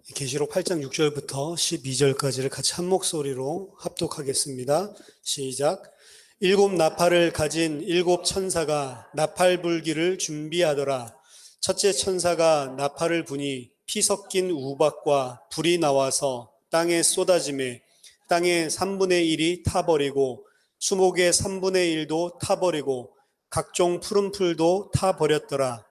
계시록 8장 6절부터 12절까지를 같이 한 목소리로 합독하겠습니다. 시작. 일곱 나팔을 가진 일곱 천사가 나팔 불기를 준비하더라. 첫째 천사가 나팔을 부니 피 섞인 우박과 불이 나와서 땅에 쏟아지매 땅의 3분의 1이 타버리고 수목의 3분의 1도 타버리고 각종 푸른 풀도 타버렸더라.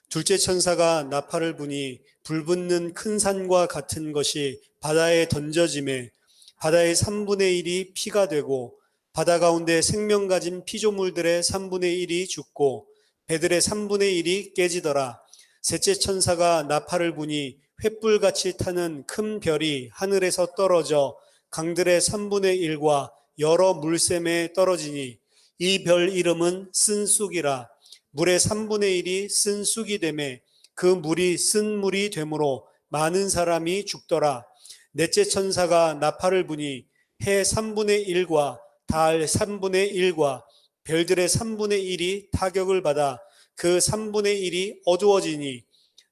둘째 천사가 나팔을 부니 불붙는 큰 산과 같은 것이 바다에 던져지매 바다의 3분의 1이 피가 되고 바다 가운데 생명 가진 피조물들의 3분의 1이 죽고 배들의 3분의 1이 깨지더라. 셋째 천사가 나팔을 부니 횃불같이 타는 큰 별이 하늘에서 떨어져 강들의 3분의 1과 여러 물샘에 떨어지니 이 별 이름은 쓴쑥이라. 물의 3분의 1이 쓴 쑥이 되매 그 물이 쓴 물이 되므로 많은 사람이 죽더라. 넷째 천사가 나팔을 부니 해 3분의 1과 달 3분의 1과 별들의 3분의 1이 타격을 받아 그 3분의 1이 어두워지니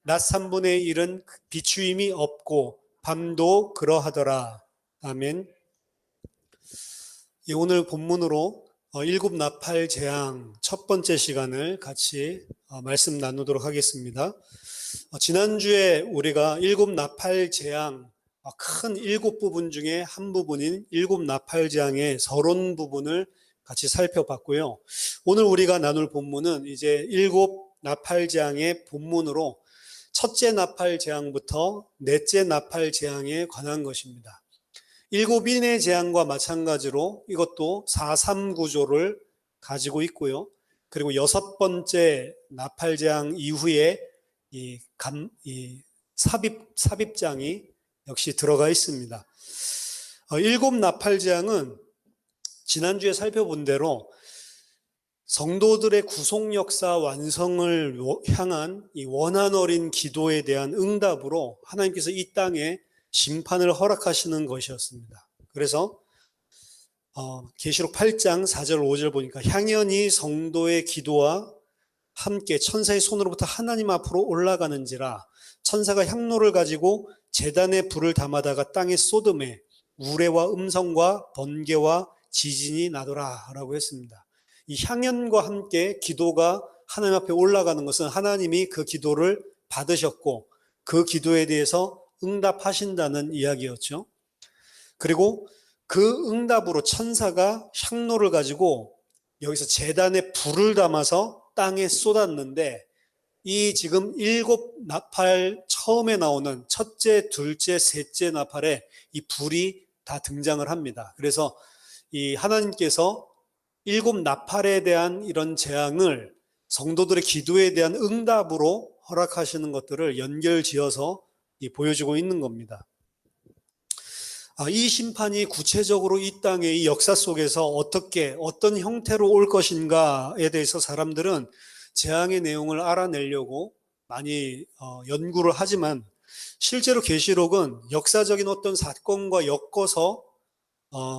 낮 3분의 1은 비추임이 없고 밤도 그러하더라. 아멘. 오늘 본문으로 일곱 나팔 재앙 첫 번째 시간을 같이 말씀 나누도록 하겠습니다. 지난주에 우리가 일곱 나팔 재앙 큰 일곱 부분 중에 한 부분인 일곱 나팔 재앙의 서론 부분을 같이 살펴봤고요. 오늘 우리가 나눌 본문은 이제 일곱 나팔 재앙의 본문으로 첫째 나팔 재앙부터 넷째 나팔 재앙에 관한 것입니다. 일곱인의 재앙과 마찬가지로 이것도 4.3 구조를 가지고 있고요. 그리고 여섯 번째 나팔 재앙 이후에 이 삽입장이 역시 들어가 있습니다. 일곱 나팔 재앙은 지난주에 살펴본 대로 성도들의 구속 역사 완성을 향한 이 원한 어린 기도에 대한 응답으로 하나님께서 이 땅에 심판을 허락하시는 것이었습니다. 그래서 계시록 8장 4절 5절 보니까 향연이 성도의 기도와 함께 천사의 손으로부터 하나님 앞으로 올라가는지라 천사가 향로를 가지고 제단에 불을 담아다가 땅에 쏟음에 우레와 음성과 번개와 지진이 나더라 라고 했습니다. 이 향연과 함께 기도가 하나님 앞에 올라가는 것은 하나님이 그 기도를 받으셨고 그 기도에 대해서 응답하신다는 이야기였죠. 그리고 그 응답으로 천사가 향로를 가지고 여기서 제단에 불을 담아서 땅에 쏟았는데 이 지금 일곱 나팔 처음에 나오는 첫째, 둘째, 셋째 나팔에 이 불이 다 등장을 합니다. 그래서 이 하나님께서 일곱 나팔에 대한 이런 재앙을 성도들의 기도에 대한 응답으로 허락하시는 것들을 연결지어서 보여주고 있는 겁니다. 이 심판이 구체적으로 이 땅의 이 역사 속에서 어떤 형태로 올 것인가에 대해서 사람들은 재앙의 내용을 알아내려고 많이 연구를 하지만 실제로 계시록은 역사적인 어떤 사건과 엮어서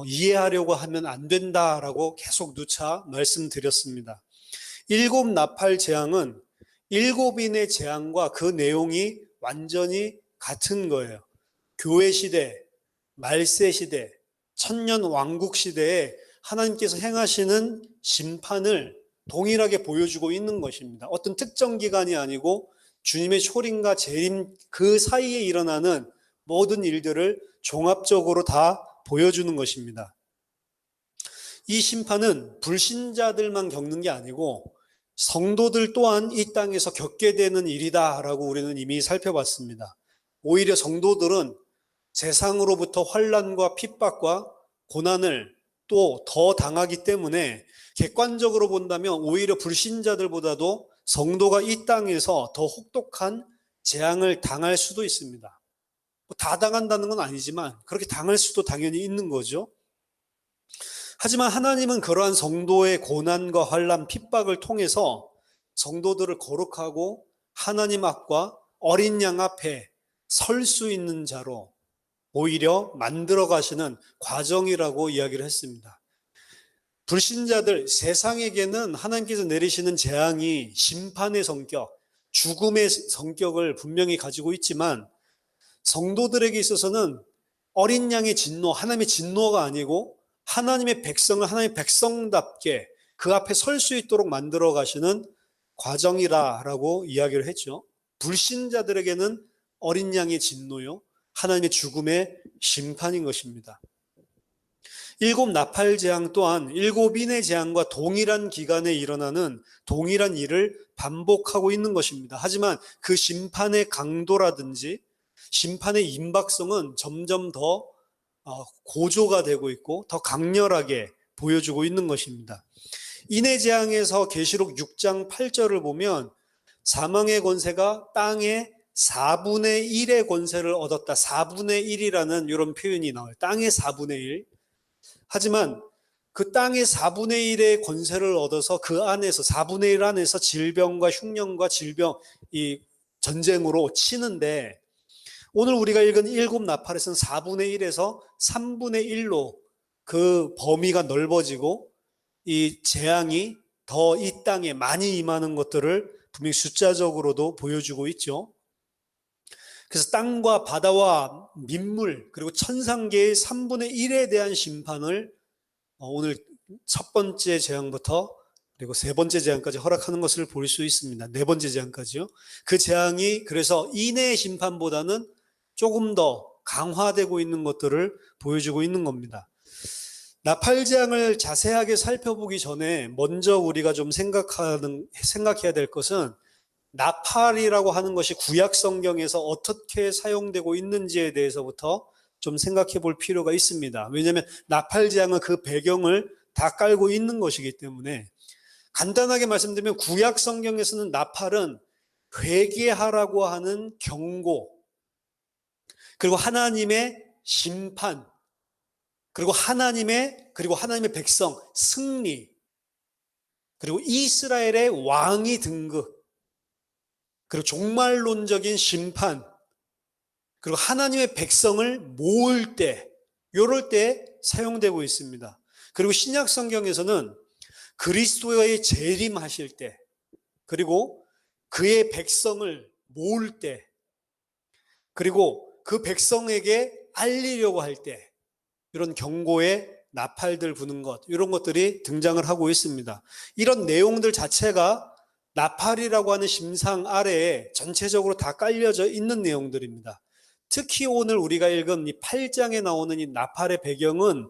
이해하려고 하면 안 된다라고 계속 누차 말씀드렸습니다. 일곱 나팔 재앙은 일곱인의 재앙과 그 내용이 완전히 같은 거예요. 교회 시대, 말세 시대, 천년 왕국 시대에 하나님께서 행하시는 심판을 동일하게 보여주고 있는 것입니다. 어떤 특정 기간이 아니고 주님의 초림과 재림 그 사이에 일어나는 모든 일들을 종합적으로 다 보여주는 것입니다. 이 심판은 불신자들만 겪는 게 아니고 성도들 또한 이 땅에서 겪게 되는 일이다라고 우리는 이미 살펴봤습니다. 오히려 성도들은 세상으로부터 환난과 핍박과 고난을 또 더 당하기 때문에 객관적으로 본다면 오히려 불신자들보다도 성도가 이 땅에서 더 혹독한 재앙을 당할 수도 있습니다. 다 당한다는 건 아니지만 그렇게 당할 수도 당연히 있는 거죠. 하지만 하나님은 그러한 성도의 고난과 환난, 핍박을 통해서 성도들을 거룩하고 하나님 앞과 어린 양 앞에 설 수 있는 자로 오히려 만들어 가시는 과정이라고 이야기를 했습니다. 불신자들, 세상에게는 하나님께서 내리시는 재앙이 심판의 성격, 죽음의 성격을 분명히 가지고 있지만 성도들에게 있어서는 어린 양의 진노, 하나님의 진노가 아니고 하나님의 백성을 하나님의 백성답게 그 앞에 설 수 있도록 만들어 가시는 과정이라고 이야기를 했죠. 불신자들에게는 어린 양의 진노요, 하나님의 죽음의 심판인 것입니다. 일곱 나팔 재앙 또한 일곱 인의 재앙과 동일한 기간에 일어나는 동일한 일을 반복하고 있는 것입니다. 하지만 그 심판의 강도라든지 심판의 임박성은 점점 더 고조가 되고 있고 더 강렬하게 보여주고 있는 것입니다. 인의 재앙에서 계시록 6장 8절을 보면 사망의 권세가 땅의 4분의 1의 권세를 얻었다. 4분의 1이라는 이런 표현이 나와요. 땅의 4분의 1. 하지만 그 땅의 4분의 1의 권세를 얻어서 그 안에서 4분의 1 안에서 질병과 흉년과 질병, 이 전쟁으로 치는데 오늘 우리가 읽은 일곱 나팔에서는 4분의 1에서 3분의 1로 그 범위가 넓어지고 이 재앙이 더 이 땅에 많이 임하는 것들을 분명히 숫자적으로도 보여주고 있죠. 그래서 땅과 바다와 민물 그리고 천상계의 3분의 1에 대한 심판을 오늘 첫 번째 재앙부터 그리고 세 번째 재앙까지 허락하는 것을 볼 수 있습니다. 네 번째 재앙까지요. 그 재앙이 그래서 인의 심판보다는 조금 더 강화되고 있는 것들을 보여주고 있는 겁니다. 나팔 재앙을 자세하게 살펴보기 전에 먼저 우리가 좀 생각해야 될 것은 나팔이라고 하는 것이 구약 성경에서 어떻게 사용되고 있는지에 대해서부터 좀 생각해 볼 필요가 있습니다. 왜냐하면 나팔 재앙은 그 배경을 다 깔고 있는 것이기 때문에 간단하게 말씀드리면 구약 성경에서는 나팔은 회개하라고 하는 경고, 그리고 하나님의 심판, 그리고 하나님의 백성 승리, 그리고 이스라엘의 왕이 등극, 그리고 종말론적인 심판, 그리고 하나님의 백성을 모을 때, 이럴 때 사용되고 있습니다. 그리고 신약 성경에서는 그리스도의 재림하실 때, 그리고 그의 백성을 모을 때, 그리고 그 백성에게 알리려고 할 때 이런 경고의 나팔들 부는 것, 이런 것들이 등장을 하고 있습니다. 이런 내용들 자체가 나팔이라고 하는 심상 아래에 전체적으로 다 깔려져 있는 내용들입니다. 특히 오늘 우리가 읽은 이 8장에 나오는 이 나팔의 배경은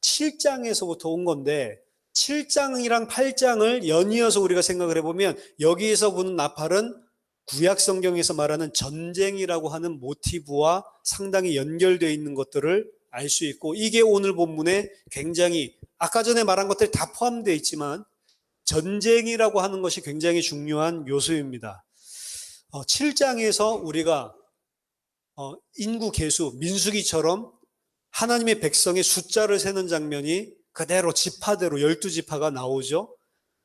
7장에서부터 온 건데 7장이랑 8장을 연이어서 우리가 생각을 해보면 여기에서 부는 나팔은 구약 성경에서 말하는 전쟁이라고 하는 모티브와 상당히 연결되어 있는 것들을 알 수 있고, 이게 오늘 본문에 굉장히 아까 전에 말한 것들이 다 포함되어 있지만 전쟁이라고 하는 것이 굉장히 중요한 요소입니다. 7장에서 우리가 인구 계수, 민수기처럼 하나님의 백성의 숫자를 세는 장면이 그대로 지파대로 12지파가 나오죠.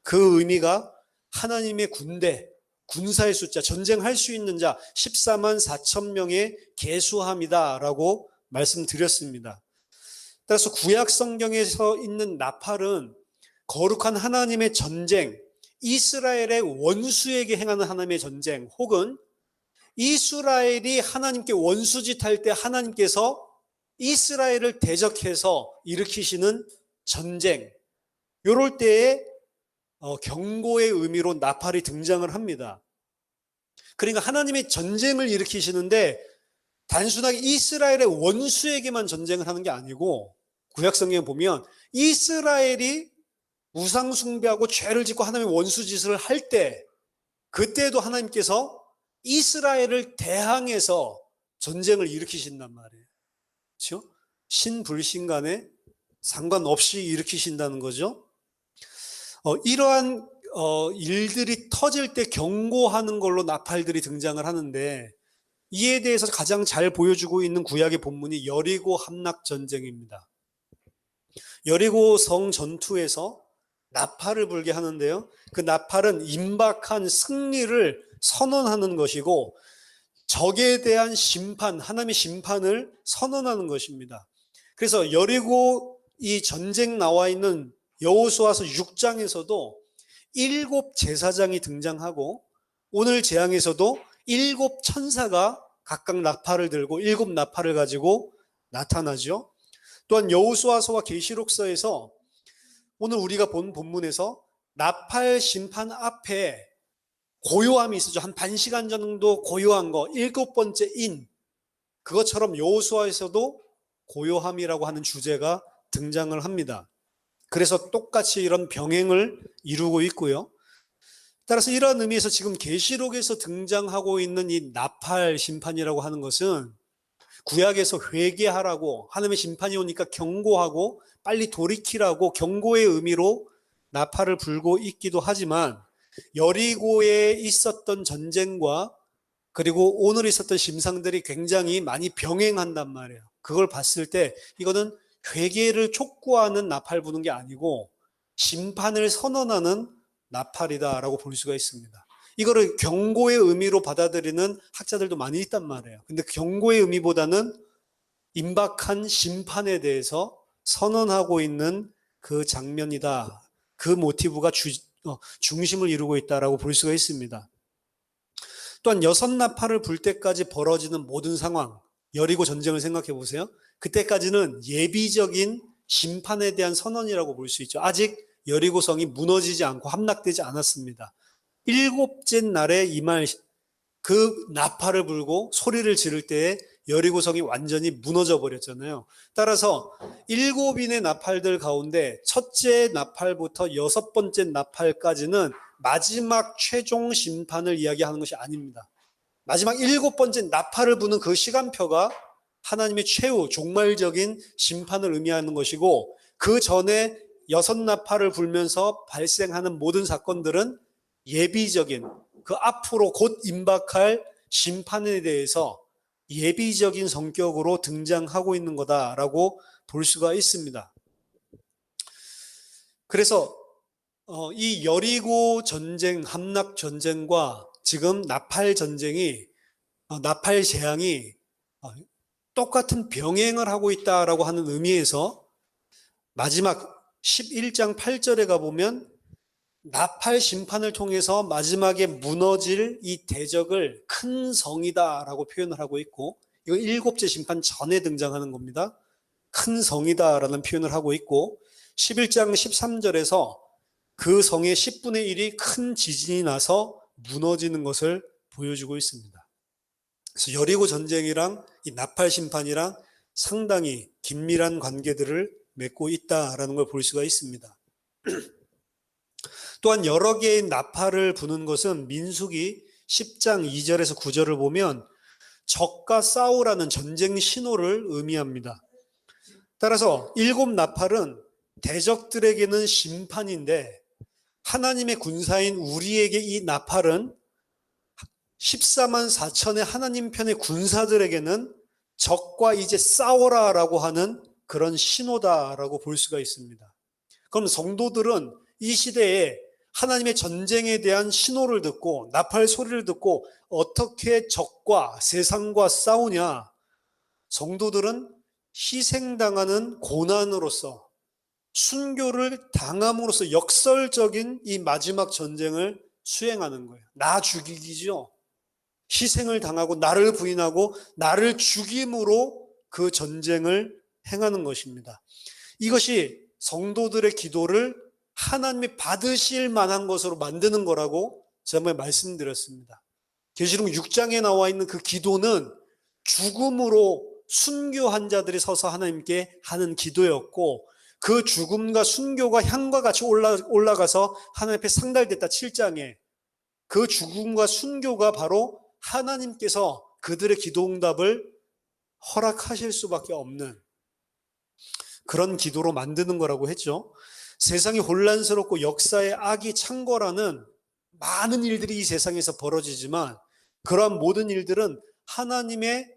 그 의미가 하나님의 군대, 군사의 숫자, 전쟁할 수 있는 자 14만 4천 명의 계수함이다 라고 말씀드렸습니다. 따라서 구약 성경에서 있는 나팔은 거룩한 하나님의 전쟁, 이스라엘의 원수에게 행하는 하나님의 전쟁, 혹은 이스라엘이 하나님께 원수짓할 때 하나님께서 이스라엘을 대적해서 일으키시는 전쟁, 이럴 때에 경고의 의미로 나팔이 등장을 합니다. 그러니까 하나님의 전쟁을 일으키시는데 단순하게 이스라엘의 원수에게만 전쟁을 하는 게 아니고, 구약 성경에 보면 이스라엘이 우상 숭배하고 죄를 짓고 하나님의 원수 짓을 할 때, 그때도 하나님께서 이스라엘을 대항해서 전쟁을 일으키신단 말이에요. 그렇죠? 신불신 간에 상관없이 일으키신다는 거죠. 이러한 일들이 터질 때 경고하는 걸로 나팔들이 등장을 하는데, 이에 대해서 가장 잘 보여주고 있는 구약의 본문이 여리고 함락 전쟁입니다. 여리고 성 전투에서 나팔을 불게 하는데요, 그 나팔은 임박한 승리를 선언하는 것이고 적에 대한 심판, 하나님의 심판을 선언하는 것입니다. 그래서 여리고 이 전쟁 나와 있는 여호수아서 6장에서도 7 제사장이 등장하고 오늘 재앙에서도 7 천사가 각각 나팔을 들고 7나팔을 가지고 나타나죠. 또한 여호수아서와 계시록서에서 오늘 우리가 본 본문에서 나팔 심판 앞에 고요함이 있었죠. 한 반 시간 정도 고요한 거, 7번째 인. 그것처럼 여호수아에서도 고요함이라고 하는 주제가 등장을 합니다. 그래서 똑같이 이런 병행을 이루고 있고요. 따라서 이런 의미에서 지금 계시록에서 등장하고 있는 이 나팔 심판이라고 하는 것은 구약에서 회개하라고, 하나님의 심판이 오니까 경고하고 빨리 돌이키라고 경고의 의미로 나팔을 불고 있기도 하지만, 여리고에 있었던 전쟁과 그리고 오늘 있었던 심상들이 굉장히 많이 병행한단 말이에요. 그걸 봤을 때 이거는 회개를 촉구하는 나팔 부는 게 아니고 심판을 선언하는 나팔이다라고 볼 수가 있습니다. 이거를 경고의 의미로 받아들이는 학자들도 많이 있단 말이에요. 근데 경고의 의미보다는 임박한 심판에 대해서 선언하고 있는 그 장면이다. 그 모티브가 중심을 이루고 있다라고 볼 수가 있습니다. 또한 6나팔을 불 때까지 벌어지는 모든 상황, 여리고 전쟁을 생각해 보세요. 그때까지는 예비적인 심판에 대한 선언이라고 볼 수 있죠. 아직 여리고성이 무너지지 않고 함락되지 않았습니다. 7째 날에 임할 그 나팔을 불고 소리를 지를 때에 여리고성이 완전히 무너져 버렸잖아요. 따라서 7인의 나팔들 가운데 첫째 나팔부터 6번째 나팔까지는 마지막 최종 심판을 이야기하는 것이 아닙니다. 마지막 7번째 나팔을 부는 그 시간표가 하나님의 최후 종말적인 심판을 의미하는 것이고, 그 전에 6나팔을 불면서 발생하는 모든 사건들은 예비적인, 그 앞으로 곧 임박할 심판에 대해서 예비적인 성격으로 등장하고 있는 거다라고 볼 수가 있습니다. 그래서 이 여리고 전쟁, 함락 전쟁과 지금 나팔 전쟁이, 나팔 재앙이 똑같은 병행을 하고 있다라고 하는 의미에서 마지막 11장 8절에 가보면 나팔 심판을 통해서 마지막에 무너질 이 대적을 큰 성이다라고 표현을 하고 있고, 이거 7째 심판 전에 등장하는 겁니다. 큰 성이다라는 표현을 하고 있고, 11장 13절에서 그 성의 10분의 1이 큰 지진이 나서 무너지는 것을 보여주고 있습니다. 그래서 여리고 전쟁이랑 이 나팔 심판이랑 상당히 긴밀한 관계들을 맺고 있다라는 걸 볼 수가 있습니다. 또한 여러 개의 나팔을 부는 것은 민수기 10장 2절에서 9절을 보면 적과 싸우라는 전쟁 신호를 의미합니다. 따라서 7나팔은 대적들에게는 심판인데, 하나님의 군사인 우리에게 이 나팔은 14만 4천의 하나님 편의 군사들에게는 적과 이제 싸워라라고 하는 그런 신호다라고 볼 수가 있습니다. 그럼 성도들은 이 시대에 하나님의 전쟁에 대한 신호를 듣고 나팔 소리를 듣고 어떻게 적과 세상과 싸우냐? 성도들은 희생당하는 고난으로서, 순교를 당함으로써 역설적인 이 마지막 전쟁을 수행하는 거예요. 나 죽이기죠. 희생을 당하고 나를 부인하고 나를 죽임으로 그 전쟁을 행하는 것입니다. 이것이 성도들의 기도를 하나님이 받으실 만한 것으로 만드는 거라고 지난번에 말씀드렸습니다. 계시록 6장에 나와 있는 그 기도는 죽음으로 순교한 자들이 서서 하나님께 하는 기도였고, 그 죽음과 순교가 향과 같이 올라가서 하나님 앞에 상달됐다. 7장에 그 죽음과 순교가 바로 하나님께서 그들의 기도 응답을 허락하실 수밖에 없는 그런 기도로 만드는 거라고 했죠. 세상이 혼란스럽고 역사의 악이 창궐하는 많은 일들이 이 세상에서 벌어지지만, 그러한 모든 일들은 하나님의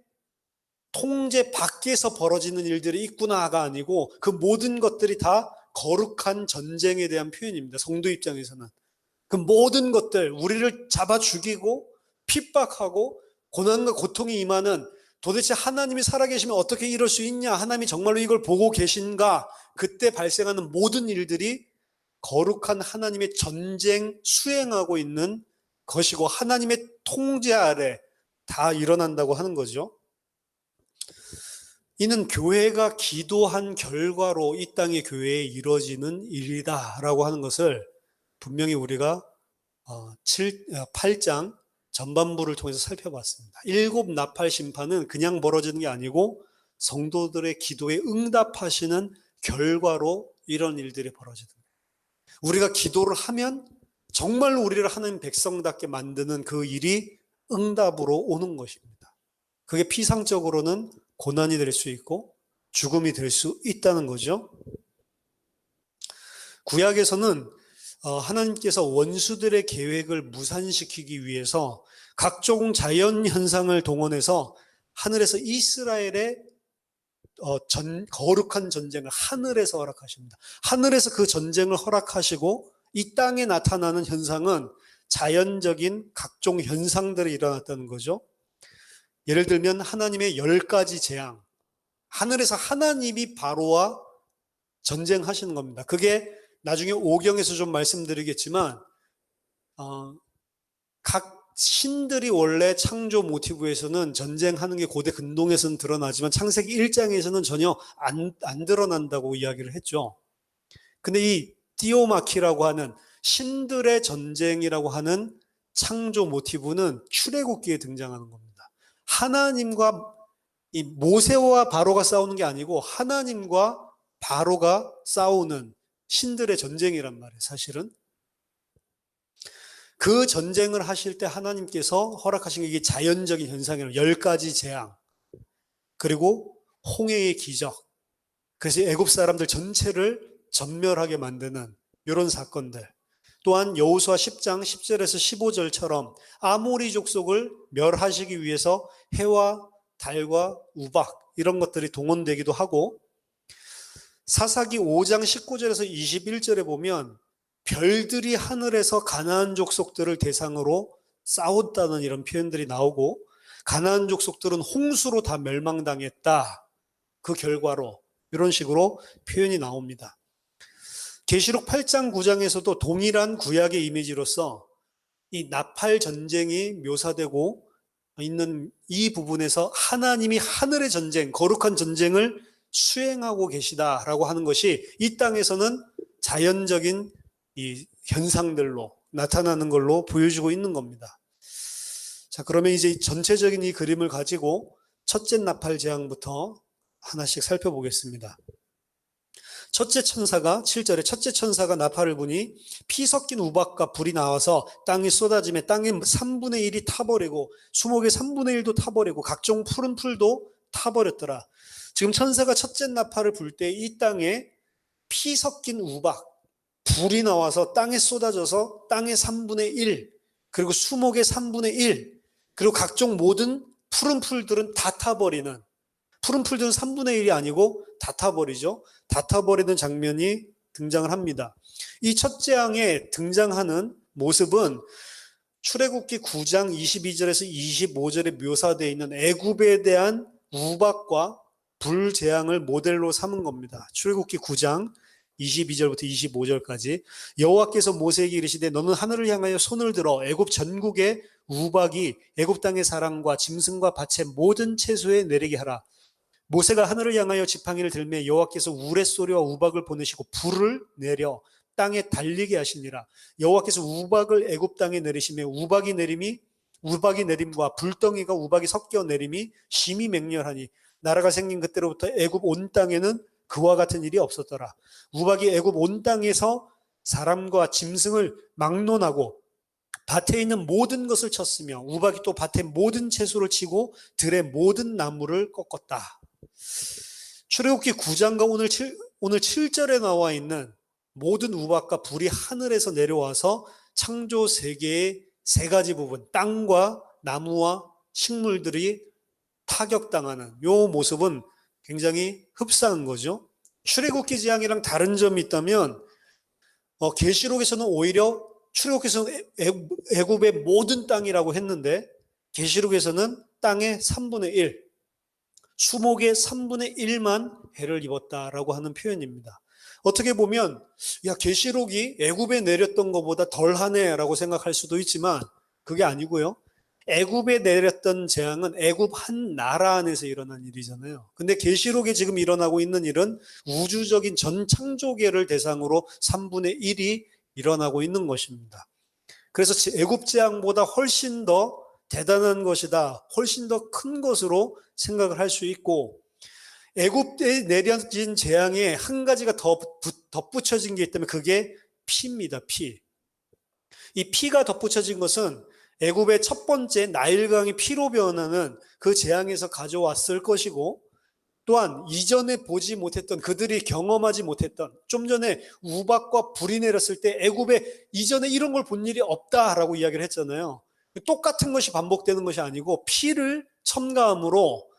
통제 밖에서 벌어지는 일들이 있구나가 아니고 그 모든 것들이 다 거룩한 전쟁에 대한 표현입니다. 성도 입장에서는 그 모든 것들, 우리를 잡아 죽이고 핍박하고 고난과 고통이 임하는, 도대체 하나님이 살아계시면 어떻게 이럴 수 있냐, 하나님이 정말로 이걸 보고 계신가, 그때 발생하는 모든 일들이 거룩한 하나님의 전쟁 수행하고 있는 것이고, 하나님의 통제 아래 다 일어난다고 하는 거죠. 이는 교회가 기도한 결과로 이 땅의 교회에 이루어지는 일이다라고 하는 것을 분명히 우리가 8장 전반부를 통해서 살펴봤습니다. 7 나팔 심판은 그냥 벌어지는 게 아니고 성도들의 기도에 응답하시는 결과로 이런 일들이 벌어지는 거예요. 우리가 기도를 하면 정말로 우리를 하나님 백성답게 만드는 그 일이 응답으로 오는 것입니다. 그게 피상적으로는 고난이 될 수 있고 죽음이 될 수 있다는 거죠. 구약에서는 하나님께서 원수들의 계획을 무산시키기 위해서 각종 자연 현상을 동원해서 하늘에서 이스라엘의 거룩한 전쟁을 하늘에서 허락하십니다. 하늘에서 그 전쟁을 허락하시고 이 땅에 나타나는 현상은 자연적인 각종 현상들이 일어났다는 거죠. 예를 들면 하나님의 10가지 재앙, 하늘에서 하나님이 바로와 전쟁하시는 겁니다. 그게 나중에 5경에서 좀 말씀드리겠지만 각 신들이 원래 창조 모티브에서는 전쟁하는 게 고대 근동에서는 드러나지만 창세기 1장에서는 전혀 안 드러난다고 이야기를 했죠. 근데 이 디오마키라고 하는 신들의 전쟁이라고 하는 창조 모티브는 출애굽기에 등장하는 겁니다. 하나님과 이 모세와 바로가 싸우는 게 아니고 하나님과 바로가 싸우는 신들의 전쟁이란 말이에요, 사실은. 그 전쟁을 하실 때 하나님께서 허락하신 게 이게 자연적인 현상이에요. 10가지 재앙, 그리고 홍해의 기적, 그래서 애굽 사람들 전체를 전멸하게 만드는 이런 사건들. 또한 여호수아 10장 10절에서 15절처럼 아모리 족속을 멸하시기 위해서 해와 달과 우박 이런 것들이 동원되기도 하고, 사사기 5장 19절에서 21절에 보면 별들이 하늘에서 가나안 족속들을 대상으로 싸웠다는 이런 표현들이 나오고, 가나안 족속들은 홍수로 다 멸망당했다, 그 결과로, 이런 식으로 표현이 나옵니다. 계시록 8장 9장에서도 동일한 구약의 이미지로서 이 나팔 전쟁이 묘사되고 있는 이 부분에서 하나님이 하늘의 전쟁, 거룩한 전쟁을 수행하고 계시다라고 하는 것이 이 땅에서는 자연적인 이 현상들로 나타나는 걸로 보여주고 있는 겁니다. 자, 그러면 이제 전체적인 이 그림을 가지고 첫째 나팔 재앙부터 하나씩 살펴보겠습니다. 첫째 천사가 7절에 첫째 천사가 나팔을 부니 피 섞인 우박과 불이 나와서 땅에 쏟아지며 땅의 3분의 1이 타버리고 수목의 3분의 1도 타버리고 각종 푸른 풀도 타버렸더라. 지금 천사가 첫째 나팔을 불 때 이 땅에 피 섞인 우박, 불이 나와서 땅에 쏟아져서 땅의 3분의 1, 그리고 수목의 3분의 1, 그리고 각종 모든 푸른 풀들은 다 타버리는, 푸른 풀들은 3분의 1이 아니고 다 타버리죠. 다 타버리는 장면이 등장을 합니다. 이 첫째 항에 등장하는 모습은 출애굽기 9장 22절에서 25절에 묘사되어 있는 애굽에 대한 우박과 불 재앙을 모델로 삼은 겁니다. 출애굽기 9장 22절부터 25절까지 여호와께서 모세에게 이르시되 너는 하늘을 향하여 손을 들어 애굽 전국에 우박이 애굽 땅의 사람과 짐승과 밭의 모든 채소에 내리게 하라. 모세가 하늘을 향하여 지팡이를 들매 여호와께서 우레소리와 우박을 보내시고 불을 내려 땅에 달리게 하시니라. 여호와께서 우박을 애굽 땅에 내리시며 우박이 내림과 불덩이가 우박이 섞여 내림이 심히 맹렬하니 나라가 생긴 그때로부터 애굽 온 땅에는 그와 같은 일이 없었더라. 우박이 애굽 온 땅에서 사람과 짐승을 막론하고 밭에 있는 모든 것을 쳤으며 우박이 또 밭의 모든 채소를 치고 들의 모든 나무를 꺾었다. 출애굽기 9장과 오늘 7절에 나와 있는 모든 우박과 불이 하늘에서 내려와서 창조 세계의 세 가지 부분, 땅과 나무와 식물들이 타격당하는 이 모습은 굉장히 흡사한 거죠. 출애굽기 재앙이랑 다른 점이 있다면 계시록에서는 오히려 출애굽에서는 애굽의 모든 땅이라고 했는데 계시록에서는 땅의 3분의 1, 수목의 3분의 1만 해를 입었다라고 하는 표현입니다. 어떻게 보면 계시록이 애굽에 내렸던 것보다 덜하네라고 생각할 수도 있지만 그게 아니고요. 애굽에 내렸던 재앙은 애굽 한 나라 안에서 일어난 일이잖아요. 근데 계시록에 지금 일어나고 있는 일은 우주적인 전 창조계를 대상으로 3분의 1이 일어나고 있는 것입니다. 그래서 애굽 재앙보다 훨씬 더 대단한 것이다, 훨씬 더 큰 것으로 생각을 할 수 있고, 애굽에 내려진 재앙에 한 가지가 더 덧붙여진 게 있다면 그게 피입니다. 피. 이 피가 덧붙여진 것은 애굽의 첫 번째 나일강이 피로 변하는 그 재앙에서 가져왔을 것이고, 또한 이전에 보지 못했던, 그들이 경험하지 못했던, 좀 전에 우박과 불이 내렸을 때 애굽에 이전에 이런 걸 본 일이 없다라고 이야기를 했잖아요. 똑같은 것이 반복되는 것이 아니고 피를 첨가함으로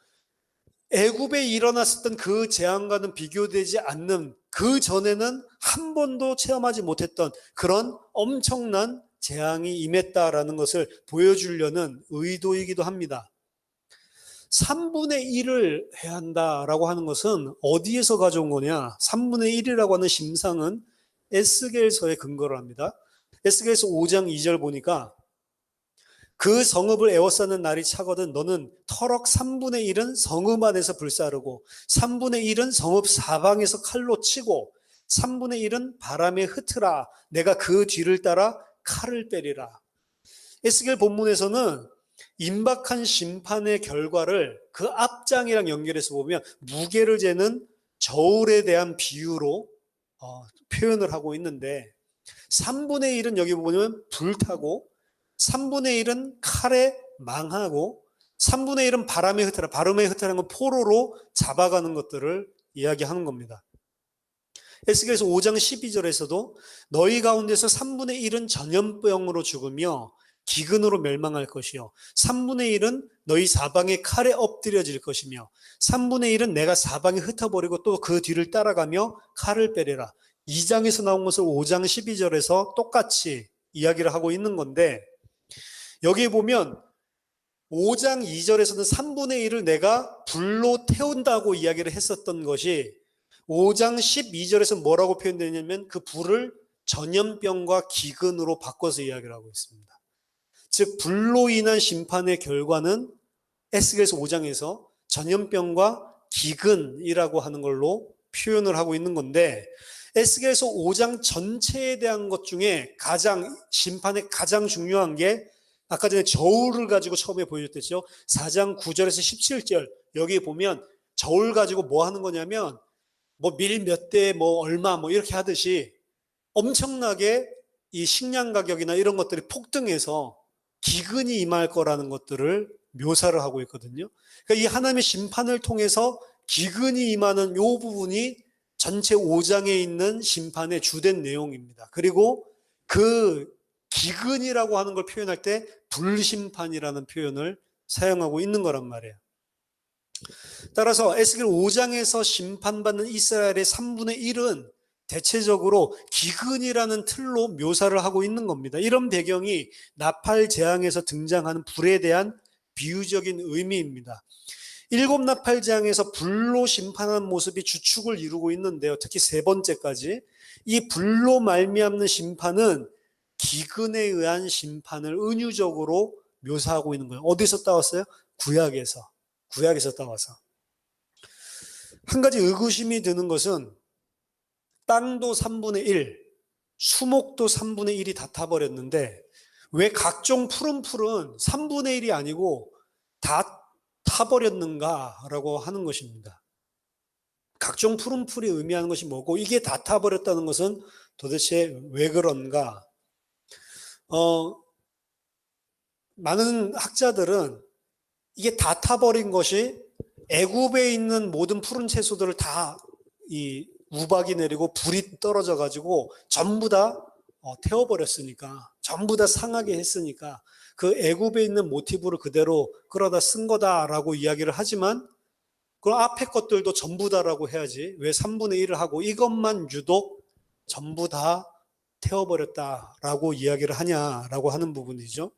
애굽에 일어났었던 그 재앙과는 비교되지 않는, 그 전에는 한 번도 체험하지 못했던 그런 엄청난 재앙이 임했다라는 것을 보여주려는 의도이기도 합니다. 3분의 1을 해야 한다라고 하는 것은 어디에서 가져온 거냐? 3분의 1이라고 하는 심상은 에스겔서에 근거를 합니다. 에스겔서 5장 2절 보니까 그 성읍을 에워싸는 날이 차거든 너는 터럭 3분의 1은 성읍 안에서 불사르고 3분의 1은 성읍 사방에서 칼로 치고 3분의 1은 바람에 흩으라. 내가 그 뒤를 따라 칼을 빼리라. 에스겔 본문에서는 임박한 심판의 결과를 그 앞장이랑 연결해서 보면 무게를 재는 저울에 대한 비유로 표현을 하고 있는데, 3분의 1은 여기 보면 불타고 3분의 1은 칼에 망하고 3분의 1은 바람에 흩어라. 바람에 흩어라는 건 포로로 잡아가는 것들을 이야기하는 겁니다. 에스겔서 5장 12절에서도 너희 가운데서 3분의 1은 전염병으로 죽으며 기근으로 멸망할 것이요 3분의 1은 너희 사방에 칼에 엎드려질 것이며 3분의 1은 내가 사방에 흩어버리고 또 그 뒤를 따라가며 칼을 빼리라. 2장에서 나온 것을 5장 12절에서 똑같이 이야기를 하고 있는 건데, 여기 보면 5장 2절에서는 3분의 1을 내가 불로 태운다고 이야기를 했었던 것이 5장 12절에서 뭐라고 표현되냐면 그 불을 전염병과 기근으로 바꿔서 이야기를 하고 있습니다. 즉 불로 인한 심판의 결과는 에스겔서 5장에서 전염병과 기근이라고 하는 걸로 표현을 하고 있는 건데, 에스겔서 5장 전체에 대한 것 중에 심판의 가장 중요한 게 아까 전에 저울을 가지고 처음에 보여줬댔죠. 4장 9절에서 17절 여기 보면 저울 가지고 뭐 하는 거냐면 뭐 밀 몇 대 뭐 얼마 뭐 이렇게 하듯이 엄청나게 이 식량 가격이나 이런 것들이 폭등해서 기근이 임할 거라는 것들을 묘사를 하고 있거든요. 그러니까 이 하나님의 심판을 통해서 기근이 임하는 이 부분이 전체 5장에 있는 심판의 주된 내용입니다. 그리고 그 기근이라고 하는 걸 표현할 때 불심판이라는 표현을 사용하고 있는 거란 말이에요. 따라서 에스겔 5장에서 심판받는 이스라엘의 3분의 1은 대체적으로 기근이라는 틀로 묘사를 하고 있는 겁니다. 이런 배경이 나팔 재앙에서 등장하는 불에 대한 비유적인 의미입니다. 7 나팔 재앙에서 불로 심판하는 모습이 주축을 이루고 있는데요. 특히 세 번째까지 이 불로 말미암는 심판은 기근에 의한 심판을 은유적으로 묘사하고 있는 거예요. 어디서 따왔어요? 구약에서 따와서. 한 가지 의구심이 드는 것은 땅도 3분의 1, 수목도 3분의 1이 다 타버렸는데 왜 각종 푸른 풀은 3분의 1이 아니고 다 타버렸는가라고 하는 것입니다. 각종 푸른 풀이 의미하는 것이 뭐고 이게 다 타버렸다는 것은 도대체 왜 그런가? 많은 학자들은 이게 다 타버린 것이 애굽에 있는 모든 푸른 채소들을 다 이 우박이 내리고 불이 떨어져 가지고 전부 다 태워버렸으니까, 전부 다 상하게 했으니까 그 애굽에 있는 모티브를 그대로 끌어다 쓴 거다라고 이야기를 하지만, 그럼 앞에 것들도 전부 다라고 해야지 왜 3분의 1을 하고 이것만 유독 전부 다 태워버렸다라고 이야기를 하냐라고 하는 부분이죠.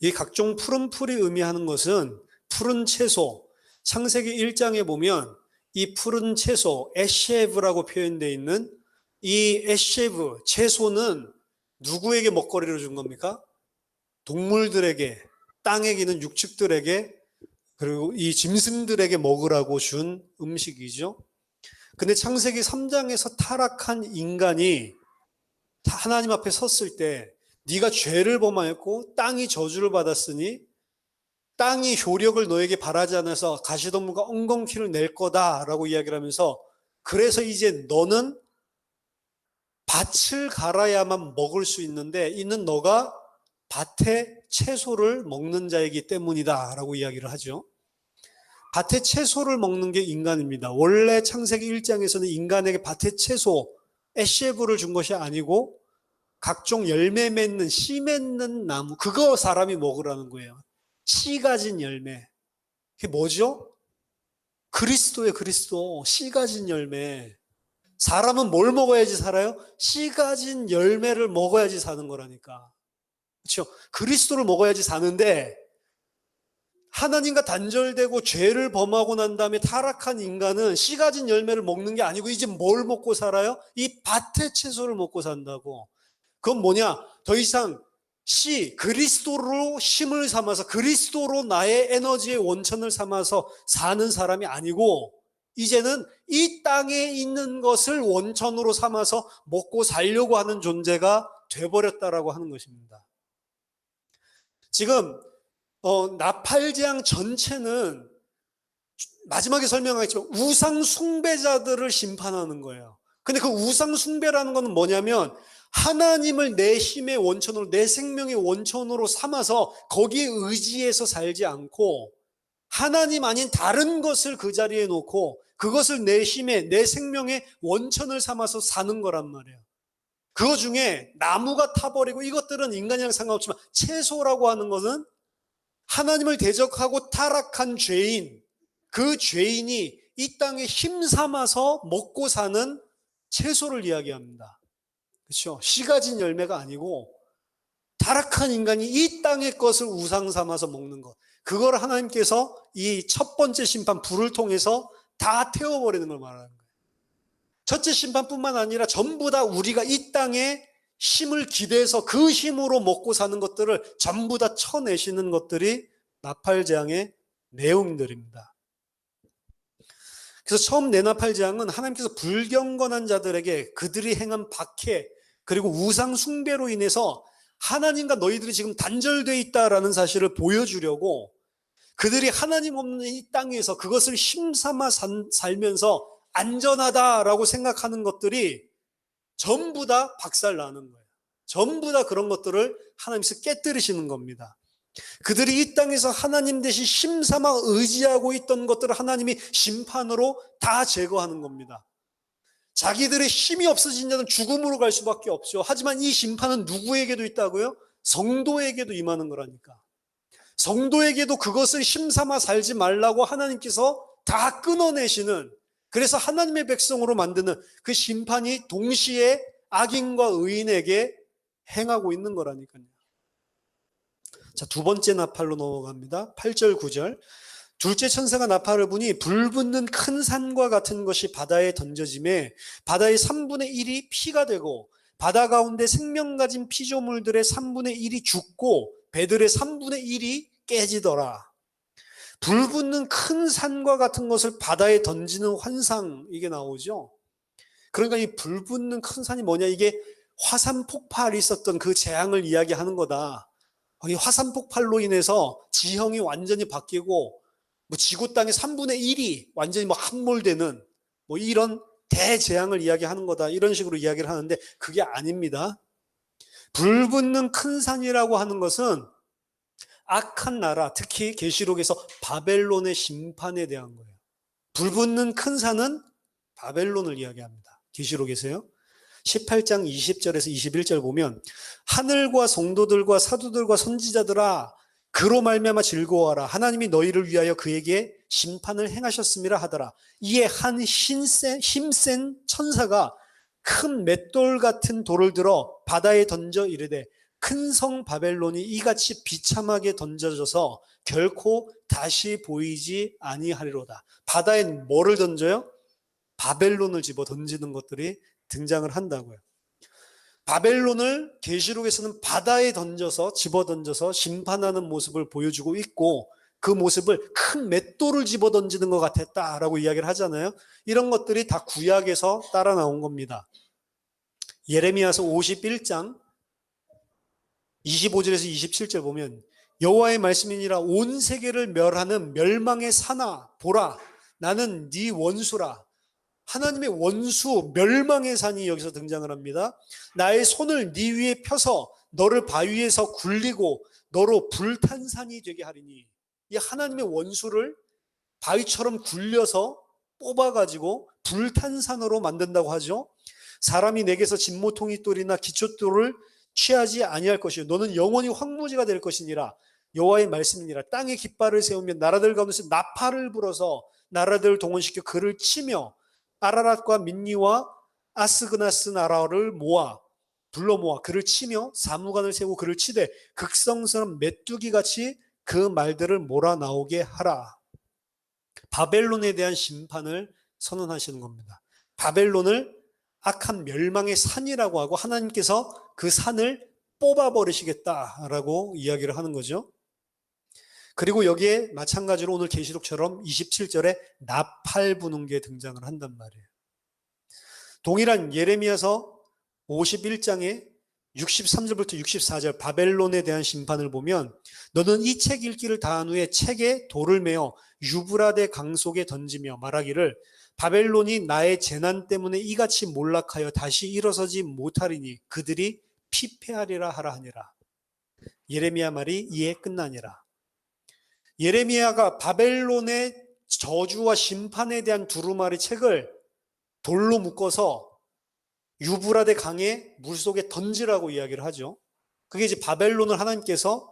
이 각종 푸른 풀이 의미하는 것은 푸른 채소, 창세기 1장에 보면 이 푸른 채소, 에셰브라고 표현되어 있는 이 에셰브, 채소는 누구에게 먹거리로 준 겁니까? 동물들에게, 땅에 기는 육축들에게, 그리고 이 짐승들에게 먹으라고 준 음식이죠. 근데 창세기 3장에서 타락한 인간이 하나님 앞에 섰을 때 네가 죄를 범하였고 땅이 저주를 받았으니 땅이 효력을 너에게 바라지 않아서 가시덤불과 엉겅퀴를 낼 거다라고 이야기를 하면서, 그래서 이제 너는 밭을 갈아야만 먹을 수 있는데 이는 너가 밭의 채소를 먹는 자이기 때문이다 라고 이야기를 하죠. 밭의 채소를 먹는 게 인간입니다. 원래 창세기 1장에서는 인간에게 밭의 채소, 에셰브를 준 것이 아니고 각종 열매 맺는, 씨 맺는 나무, 그거 사람이 먹으라는 거예요. 씨 가진 열매. 그게 뭐죠? 그리스도예요, 그리스도. 씨 가진 열매. 사람은 뭘 먹어야지 살아요? 씨 가진 열매를 먹어야지 사는 거라니까. 그렇죠? 그리스도를 먹어야지 사는데, 하나님과 단절되고 죄를 범하고 난 다음에 타락한 인간은 씨 가진 열매를 먹는 게 아니고 이제 뭘 먹고 살아요? 이 밭의 채소를 먹고 산다고. 그건 뭐냐? 더 이상 그리스도로 힘을 삼아서 그리스도로 나의 에너지의 원천을 삼아서 사는 사람이 아니고, 이제는 이 땅에 있는 것을 원천으로 삼아서 먹고 살려고 하는 존재가 돼버렸다라고 하는 것입니다. 지금 나팔재앙 전체는 마지막에 설명하겠지만 우상 숭배자들을 심판하는 거예요. 근데 그 우상 숭배라는 건 뭐냐면 하나님을 내 힘의 원천으로, 내 생명의 원천으로 삼아서 거기에 의지해서 살지 않고 하나님 아닌 다른 것을 그 자리에 놓고 그것을 내 힘의, 내 생명의 원천을 삼아서 사는 거란 말이에요. 그거 중에 나무가 타버리고 이것들은 인간이랑 상관없지만 채소라고 하는 것은 하나님을 대적하고 타락한 죄인, 그 죄인이 이 땅에 힘삼아서 먹고 사는 채소를 이야기합니다. 그렇죠? 씨 가진 열매가 아니고 타락한 인간이 이 땅의 것을 우상 삼아서 먹는 것. 그걸 하나님께서 이 첫 번째 심판, 불을 통해서 다 태워버리는 걸 말하는 거예요. 첫째 심판뿐만 아니라 전부 다 우리가 이 땅에 힘을 기대서 그 힘으로 먹고 사는 것들을 전부 다 쳐내시는 것들이 나팔재앙의 내용들입니다. 그래서 처음 내나팔재앙은 하나님께서 불경건한 자들에게 그들이 행한 박해, 그리고 우상 숭배로 인해서 하나님과 너희들이 지금 단절되어 있다라는 사실을 보여주려고, 그들이 하나님 없는 이 땅에서 그것을 힘삼아 살면서 안전하다라고 생각하는 것들이 전부 다 박살나는 거예요. 전부 다 그런 것들을 하나님께서 깨뜨리시는 겁니다. 그들이 이 땅에서 하나님 대신 힘삼아 의지하고 있던 것들을 하나님이 심판으로 다 제거하는 겁니다. 자기들의 힘이 없어진 자는 죽음으로 갈 수밖에 없죠. 하지만 이 심판은 누구에게도 있다고요? 성도에게도 임하는 거라니까. 성도에게도 그것을 힘삼아 살지 말라고 하나님께서 다 끊어내시는, 그래서 하나님의 백성으로 만드는 그 심판이 동시에 악인과 의인에게 행하고 있는 거라니까요. 자, 두 번째 나팔로 넘어갑니다. 8절 9절. 둘째 천사가 나팔을 부니 불붙는 큰 산과 같은 것이 바다에 던져짐에 바다의 3분의 1이 피가 되고 바다 가운데 생명 가진 피조물들의 3분의 1이 죽고 배들의 3분의 1이 깨지더라. 불붙는 큰 산과 같은 것을 바다에 던지는 환상, 이게 나오죠. 그러니까 이 불붙는 큰 산이 뭐냐, 이게 화산 폭발이 있었던 그 재앙을 이야기하는 거다. 이 화산 폭발로 인해서 지형이 완전히 바뀌고 지구 땅의 3분의 1이 완전히 함몰되는 이런 대재앙을 이야기하는 거다, 이런 식으로 이야기를 하는데 그게 아닙니다. 불붙는 큰 산이라고 하는 것은 악한 나라, 특히 계시록에서 바벨론의 심판에 대한 거예요. 불붙는 큰 산은 바벨론을 이야기합니다. 계시록에서요. 18장 20절에서 21절 보면 하늘과 성도들과 사도들과 선지자들아 그로 말미암아 즐거워하라. 하나님이 너희를 위하여 그에게 심판을 행하셨음이라 하더라. 이에 한 힘센 천사가 큰 맷돌 같은 돌을 들어 바다에 던져 이르되 큰 성 바벨론이 이같이 비참하게 던져져서 결코 다시 보이지 아니하리로다. 바다에 뭐를 던져요? 바벨론을 집어 던지는 것들이 등장을 한다고요. 바벨론을 계시록에서는 바다에 던져서 집어던져서 심판하는 모습을 보여주고 있고 그 모습을 큰 맷돌을 집어던지는 것 같았다라고 이야기를 하잖아요. 이런 것들이 다 구약에서 따라 나온 겁니다. 예레미야서 51장 25절에서 27절 보면 여호와의 말씀이니라 온 세계를 멸하는 멸망의 산아 보라 나는 네 원수라. 하나님의 원수 멸망의 산이 여기서 등장을 합니다. 나의 손을 네 위에 펴서 너를 바위에서 굴리고 너로 불탄 산이 되게 하리니. 이 하나님의 원수를 바위처럼 굴려서 뽑아가지고 불탄 산으로 만든다고 하죠. 사람이 내게서 진모퉁이 돌이나 기초돌을 취하지 아니할 것이요 너는 영원히 황무지가 될 것이니라. 여호와의 말씀이니라. 땅에 깃발을 세우며 나라들 가운데서 나팔을 불어서 나라들을 동원시켜 그를 치며 아라랏과 민니와 아스그나스 나라를 불러 모아 그를 치며 사무관을 세우고 그를 치되 극성스러운 메뚜기같이 그 말들을 몰아나오게 하라. 바벨론에 대한 심판을 선언하시는 겁니다. 바벨론을 악한 멸망의 산이라고 하고 하나님께서 그 산을 뽑아버리시겠다라고 이야기를 하는 거죠. 그리고 여기에 마찬가지로 오늘 계시록처럼 27절에 나팔 부는 게 등장을 한단 말이에요. 동일한 예레미야서 51장에 63절부터 64절 바벨론에 대한 심판을 보면 너는 이 책 읽기를 다한 후에 책에 돌을 메어 유브라데 강 속에 던지며 말하기를 바벨론이 나의 재난 때문에 이같이 몰락하여 다시 일어서지 못하리니 그들이 피폐하리라 하라 하니라. 예레미야 말이 이에 끝나니라. 예레미야가 바벨론의 저주와 심판에 대한 두루마리 책을 돌로 묶어서 유브라데 강의 물속에 던지라고 이야기를 하죠. 그게 이제 바벨론을 하나님께서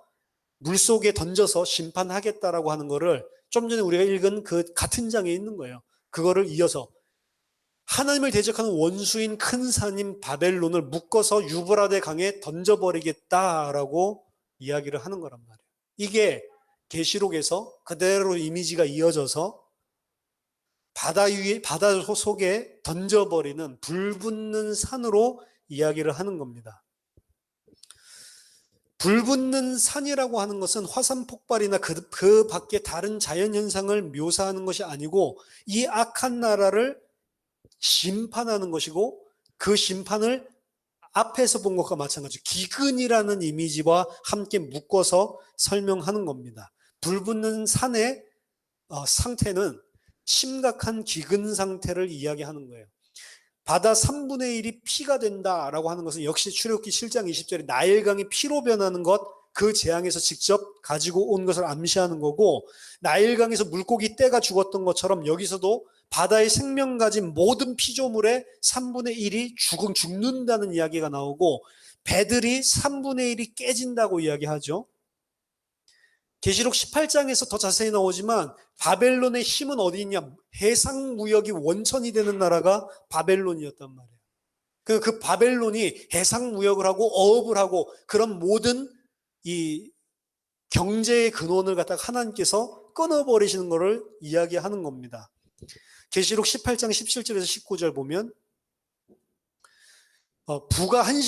물속에 던져서 심판하겠다라고 하는 거를 좀 전에 우리가 읽은 그 같은 장에 있는 거예요. 그거를 이어서 하나님을 대적하는 원수인 큰 산인 바벨론을 묶어서 유브라데 강에 던져버리겠다라고 이야기를 하는 거란 말이에요. 이게 계시록에서 그대로 이미지가 이어져서 바다 속에 던져버리는 불붙는 산으로 이야기를 하는 겁니다. 불붙는 산이라고 하는 것은 화산 폭발이나 그 밖에 다른 자연현상을 묘사하는 것이 아니고 이 악한 나라를 심판하는 것이고 그 심판을 앞에서 본 것과 마찬가지로 기근이라는 이미지와 함께 묶어서 설명하는 겁니다. 불붙는 산의 상태는 심각한 기근 상태를 이야기하는 거예요. 바다 3분의 1이 피가 된다라고 하는 것은 역시 출애굽기 7장 20절에 나일강이 피로 변하는 것, 그 재앙에서 직접 가지고 온 것을 암시하는 거고, 나일강에서 물고기 떼가 죽었던 것처럼 여기서도 바다의 생명 가진 모든 피조물의 3분의 1이 죽는다는 이야기가 나오고, 배들이 3분의 1이 깨진다고 이야기하죠. 계시록 18장에서 더 자세히 나오지만 바벨론의 힘은 어디 있냐? 해상 무역이 원천이 되는 나라가 바벨론이었단 말이에요. 그 바벨론이 해상 무역을 하고 어업을 하고 그런 모든 이 경제의 근원을 갖다가 하나님께서 끊어버리시는 것을 이야기하는 겁니다. 계시록 18장 17절에서 19절 보면 부가 한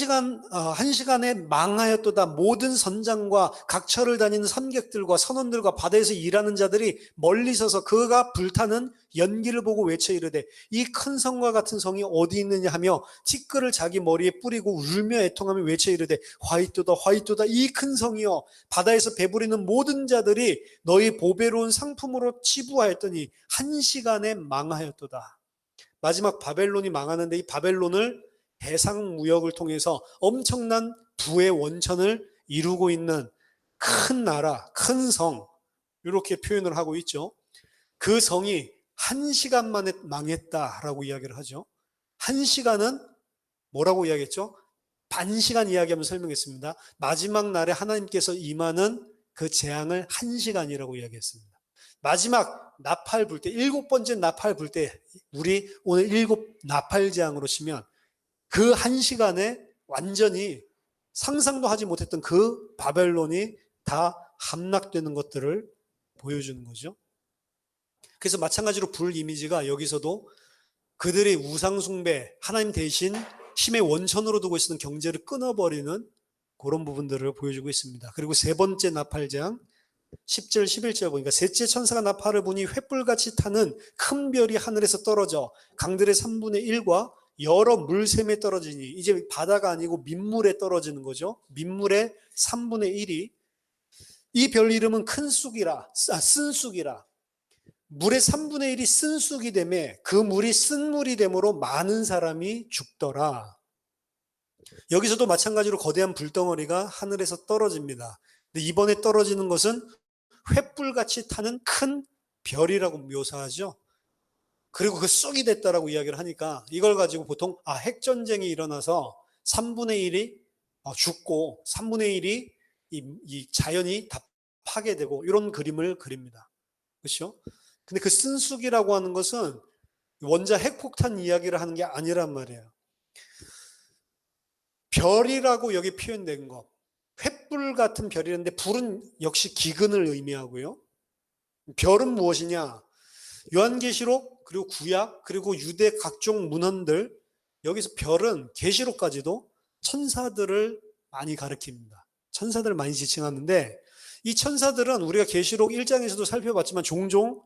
시간에 망하였도다. 모든 선장과 각처를 다니는 선객들과 선원들과 바다에서 일하는 자들이 멀리 서서 그가 불타는 연기를 보고 외쳐 이르되 이 큰 성과 같은 성이 어디 있느냐 하며 티끌을 자기 머리에 뿌리고 울며 애통하며 외쳐 이르되 화이토다 화이토다 이 큰 성이여 바다에서 배부리는 모든 자들이 너희 보배로운 상품으로 치부하였더니 한 시간에 망하였도다. 마지막 바벨론이 망하는데 이 바벨론을 해상 무역을 통해서 엄청난 부의 원천을 이루고 있는 큰 나라, 큰 성, 이렇게 표현을 하고 있죠. 그 성이 한 시간 만에 망했다라고 이야기를 하죠. 한 시간은 뭐라고 이야기했죠? 반 시간 이야기하면 설명했습니다. 마지막 날에 하나님께서 임하는 그 재앙을 한 시간이라고 이야기했습니다. 마지막 나팔 불 때, 7번째 나팔 불 때, 우리 오늘 7 나팔 재앙으로 치면 그 한 시간에 완전히 상상도 하지 못했던 그 바벨론이 다 함락되는 것들을 보여주는 거죠. 그래서 마찬가지로 불 이미지가 여기서도 그들의 우상숭배, 하나님 대신 힘의 원천으로 두고 있었던 경제를 끊어버리는 그런 부분들을 보여주고 있습니다. 그리고 세 번째 나팔장 10절 11절 보니까 셋째 천사가 나팔을 부니 횃불같이 타는 큰 별이 하늘에서 떨어져 강들의 3분의 1과 여러 물샘에 떨어지니, 이제 바다가 아니고 민물에 떨어지는 거죠. 민물의 3분의 1이, 이 별 이름은 큰 쑥이라, 쓴 쑥이라. 물의 3분의 1이 쓴 쑥이 되매 그 물이 쓴 물이 되므로 많은 사람이 죽더라. 여기서도 마찬가지로 거대한 불덩어리가 하늘에서 떨어집니다. 근데 이번에 떨어지는 것은 횃불같이 타는 큰 별이라고 묘사하죠. 그리고 그 쑥이 됐다라고 이야기를 하니까 이걸 가지고 보통 핵전쟁이 일어나서 3분의 1이 죽고 3분의 1이 이 자연이 다 파괴되고 이런 그림을 그립니다. 그렇죠? 근데 그 쓴 쑥이라고 하는 것은 원자 핵폭탄 이야기를 하는 게 아니란 말이에요. 별이라고 여기 표현된 것, 횃불 같은 별이라는데 불은 역시 기근을 의미하고요. 별은 무엇이냐? 요한계시록 그리고 구약 그리고 유대 각종 문헌들, 여기서 별은 계시록까지도 천사들을 많이 가리킵니다. 천사들을 많이 지칭하는데 이 천사들은 우리가 계시록 1장에서도 살펴봤지만 종종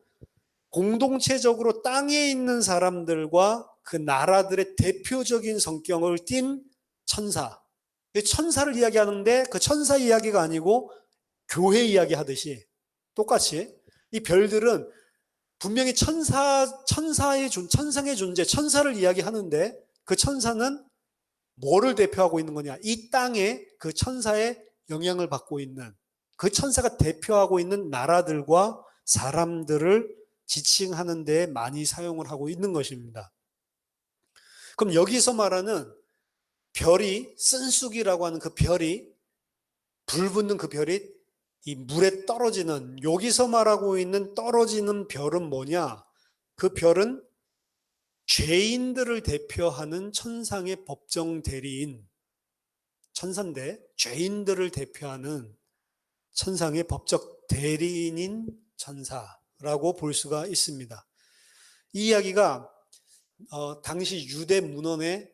공동체적으로 땅에 있는 사람들과 그 나라들의 대표적인 성격을 띤 천사. 천사를 이야기하는데 그 천사 이야기가 아니고 교회 이야기 하듯이 똑같이 이 별들은 분명히 천상의 존재, 천사를 이야기하는데 그 천사는 뭐를 대표하고 있는 거냐? 이 땅에 그 천사의 영향을 받고 있는, 그 천사가 대표하고 있는 나라들과 사람들을 지칭하는 데 많이 사용을 하고 있는 것입니다. 그럼 여기서 말하는 별이, 쓴쑥이라고 하는 그 별이, 불 붙는 그 별이 이 물에 떨어지는, 여기서 말하고 있는 떨어지는 별은 뭐냐? 그 별은 죄인들을 대표하는 천상의 법정 대리인, 천사인데 죄인들을 대표하는 천상의 법적 대리인인 천사라고 볼 수가 있습니다. 이 이야기가 당시 유대 문헌에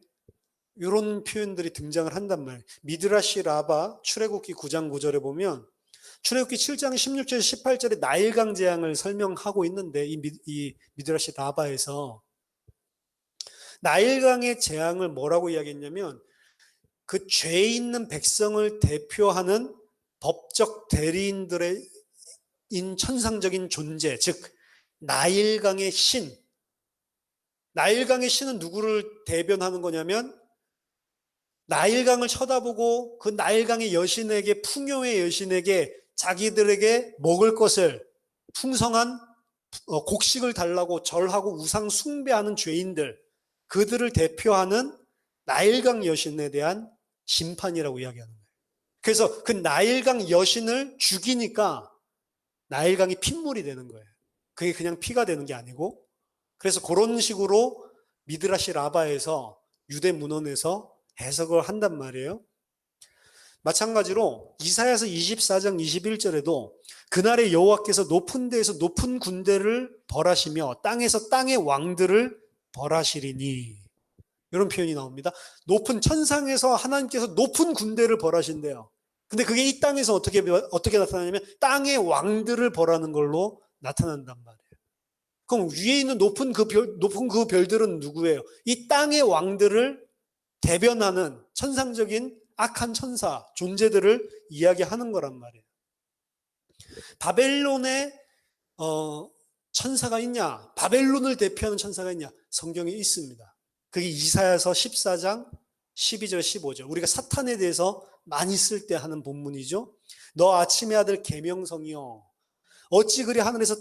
이런 표현들이 등장을 한단 말이에요. 미드라시 라바 출애굽기 9장 9절에 보면 출애굽기 7장 16절 18절에 나일강 재앙을 설명하고 있는데 이 미드라시 라바에서 나일강의 재앙을 뭐라고 이야기했냐면 그 죄 있는 백성을 대표하는 법적 대리인들의 천상적인 존재, 즉 나일강의 신. 나일강의 신은 누구를 대변하는 거냐면 나일강을 쳐다보고 그 나일강의 여신에게, 풍요의 여신에게 자기들에게 먹을 것을, 풍성한 곡식을 달라고 절하고 우상 숭배하는 죄인들, 그들을 대표하는 나일강 여신에 대한 심판이라고 이야기하는 거예요. 그래서 그 나일강 여신을 죽이니까 나일강이 핏물이 되는 거예요. 그게 그냥 피가 되는 게 아니고, 그래서 그런 식으로 미드라시 라바에서 유대 문헌에서 해석을 한단 말이에요. 마찬가지로 이사야서 24장 21절에도 그날의 여호와께서 높은 데에서 높은 군대를 벌하시며 땅에서 땅의 왕들을 벌하시리니, 이런 표현이 나옵니다. 높은 천상에서 하나님께서 높은 군대를 벌하신대요. 근데 그게 이 땅에서 어떻게 나타나냐면 땅의 왕들을 벌하는 걸로 나타난단 말이에요. 그럼 위에 있는 높은 그 별들은 누구예요? 이 땅의 왕들을 대변하는 천상적인 악한 천사, 존재들을 이야기하는 거란 말이에요. 바벨론에 천사가 있냐? 바벨론을 대표하는 천사가 있냐? 성경에 있습니다. 그게 이사야서 14장 12절 15절. 우리가 사탄에 대해서 많이 쓸 때 하는 본문이죠. 너 아침의 아들 계명성이여, 어찌 그리 하늘에서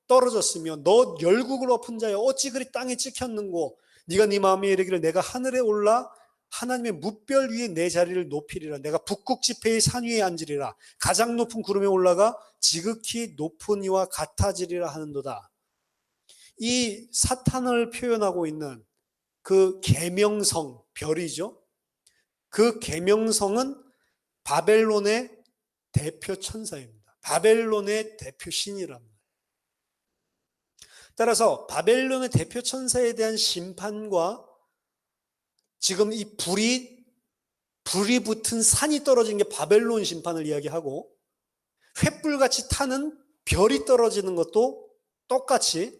떨어졌으며 너 열국을 엎은 자여 어찌 그리 땅에 찍혔는고, 네가 네 마음에 이르기를 내가 하늘에 올라 하나님의 뭇별 위에 내 자리를 높이리라. 내가 북극 지폐의 산 위에 앉으리라. 가장 높은 구름에 올라가 지극히 높은 이와 같아지리라 하는도다. 이 사탄을 표현하고 있는 그 계명성, 별이죠. 그 계명성은 바벨론의 대표 천사입니다. 바벨론의 대표 신이랍니다. 따라서 바벨론의 대표 천사에 대한 심판과 지금 이 불이 붙은 산이 떨어진 게 바벨론 심판을 이야기하고, 횃불같이 타는 별이 떨어지는 것도 똑같이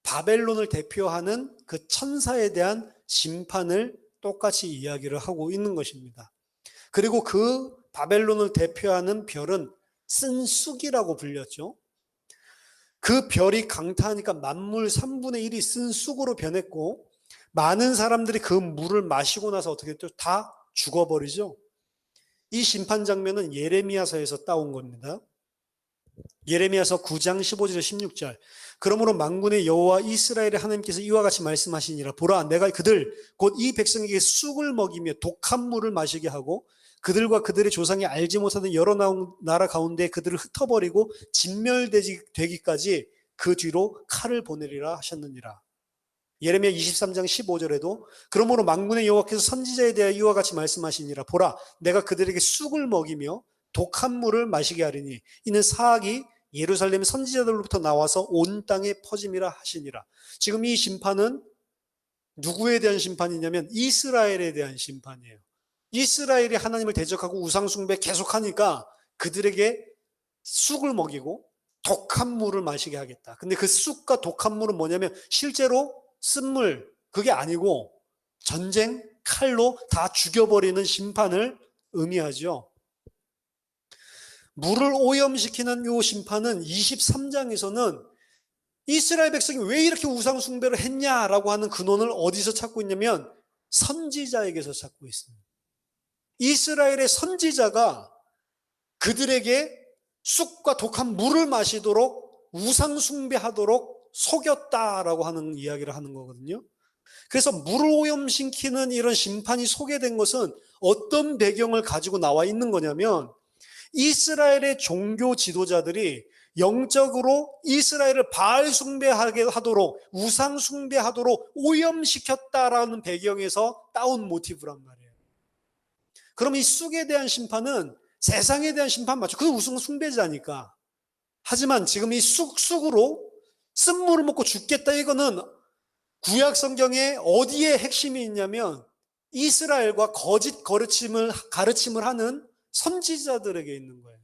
바벨론을 대표하는 그 천사에 대한 심판을 똑같이 이야기를 하고 있는 것입니다. 그리고 그 바벨론을 대표하는 별은 쓴 쑥이라고 불렸죠. 그 별이 강타하니까 만물 3분의 1이 쓴 쑥으로 변했고, 많은 사람들이 그 물을 마시고 나서 어떻게 또 다 죽어버리죠. 이 심판 장면은 예레미야서에서 따온 겁니다. 예레미야서 9장 15절 16절. 그러므로 만군의 여호와 이스라엘의 하나님께서 이와 같이 말씀하시니라. 보라, 내가 그들 곧 이 백성에게 쑥을 먹이며 독한 물을 마시게 하고 그들과 그들의 조상이 알지 못하는 여러 나라 가운데 그들을 흩어버리고 진멸되기까지 그 뒤로 칼을 보내리라 하셨느니라. 예레미야 23장 15절에도 그러므로 만군의 여호와께서 선지자에 대하여 이와 같이 말씀하시니라. 보라, 내가 그들에게 쑥을 먹이며 독한 물을 마시게 하리니 이는 사악이 예루살렘 선지자들로부터 나와서 온 땅에 퍼짐이라 하시니라. 지금 이 심판은 누구에 대한 심판이냐면 이스라엘에 대한 심판이에요. 이스라엘이 하나님을 대적하고 우상숭배 계속하니까 그들에게 쑥을 먹이고 독한 물을 마시게 하겠다. 근데 그 쑥과 독한 물은 뭐냐면 실제로 쓴물, 그게 아니고 전쟁, 칼로 다 죽여버리는 심판을 의미하죠. 물을 오염시키는 이 심판은 23장에서는 이스라엘 백성이 왜 이렇게 우상숭배를 했냐라고 하는 근원을 어디서 찾고 있냐면 선지자에게서 찾고 있습니다. 이스라엘의 선지자가 그들에게 쑥과 독한 물을 마시도록 우상숭배하도록 속였다라고 하는 이야기를 하는 거거든요. 그래서 물을 오염시키는 이런 심판이 소개된 것은 어떤 배경을 가지고 나와 있는 거냐면 이스라엘의 종교 지도자들이 영적으로 이스라엘을 바알 숭배하게 하도록 우상 숭배하도록 오염시켰다라는 배경에서 따온 모티브란 말이에요. 그럼 이 쑥에 대한 심판은 세상에 대한 심판 맞죠? 그건 우상 숭배자니까. 하지만 지금 이 쑥으로 쓴물을 먹고 죽겠다, 이거는 구약 성경에 어디에 핵심이 있냐면 이스라엘과 거짓 가르침을 하는 선지자들에게 있는 거예요.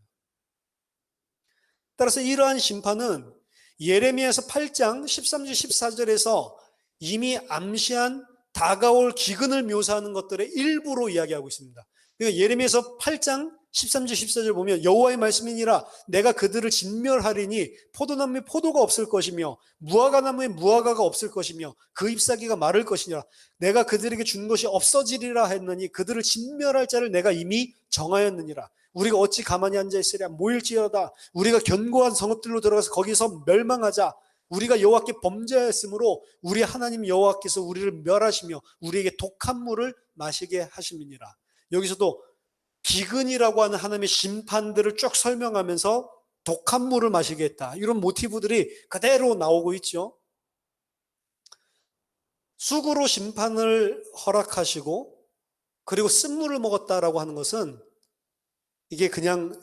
따라서 이러한 심판은 예레미야서 8장 13절 14절에서 이미 암시한 다가올 기근을 묘사하는 것들의 일부로 이야기하고 있습니다. 그러니까 예레미야서 8장 13절 14절 보면 여호와의 말씀이니라 내가 그들을 진멸하리니 포도나무에 포도가 없을 것이며 무화과나무에 무화과가 없을 것이며 그 잎사귀가 마를 것이니라 내가 그들에게 준 것이 없어지리라 했느니 그들을 진멸할 자를 내가 이미 정하였느니라. 우리가 어찌 가만히 앉아있으랴. 모일지어다. 우리가 견고한 성읍들로 들어가서 거기서 멸망하자. 우리가 여호와께 범죄하였으므로 우리 하나님 여호와께서 우리를 멸하시며 우리에게 독한 물을 마시게 하심이니라. 여기서도 기근이라고 하는 하나님의 심판들을 쭉 설명하면서 독한 물을 마시게 했다. 이런 모티브들이 그대로 나오고 있죠. 쑥으로 심판을 허락하시고 그리고 쓴물을 먹었다라고 하는 것은 이게 그냥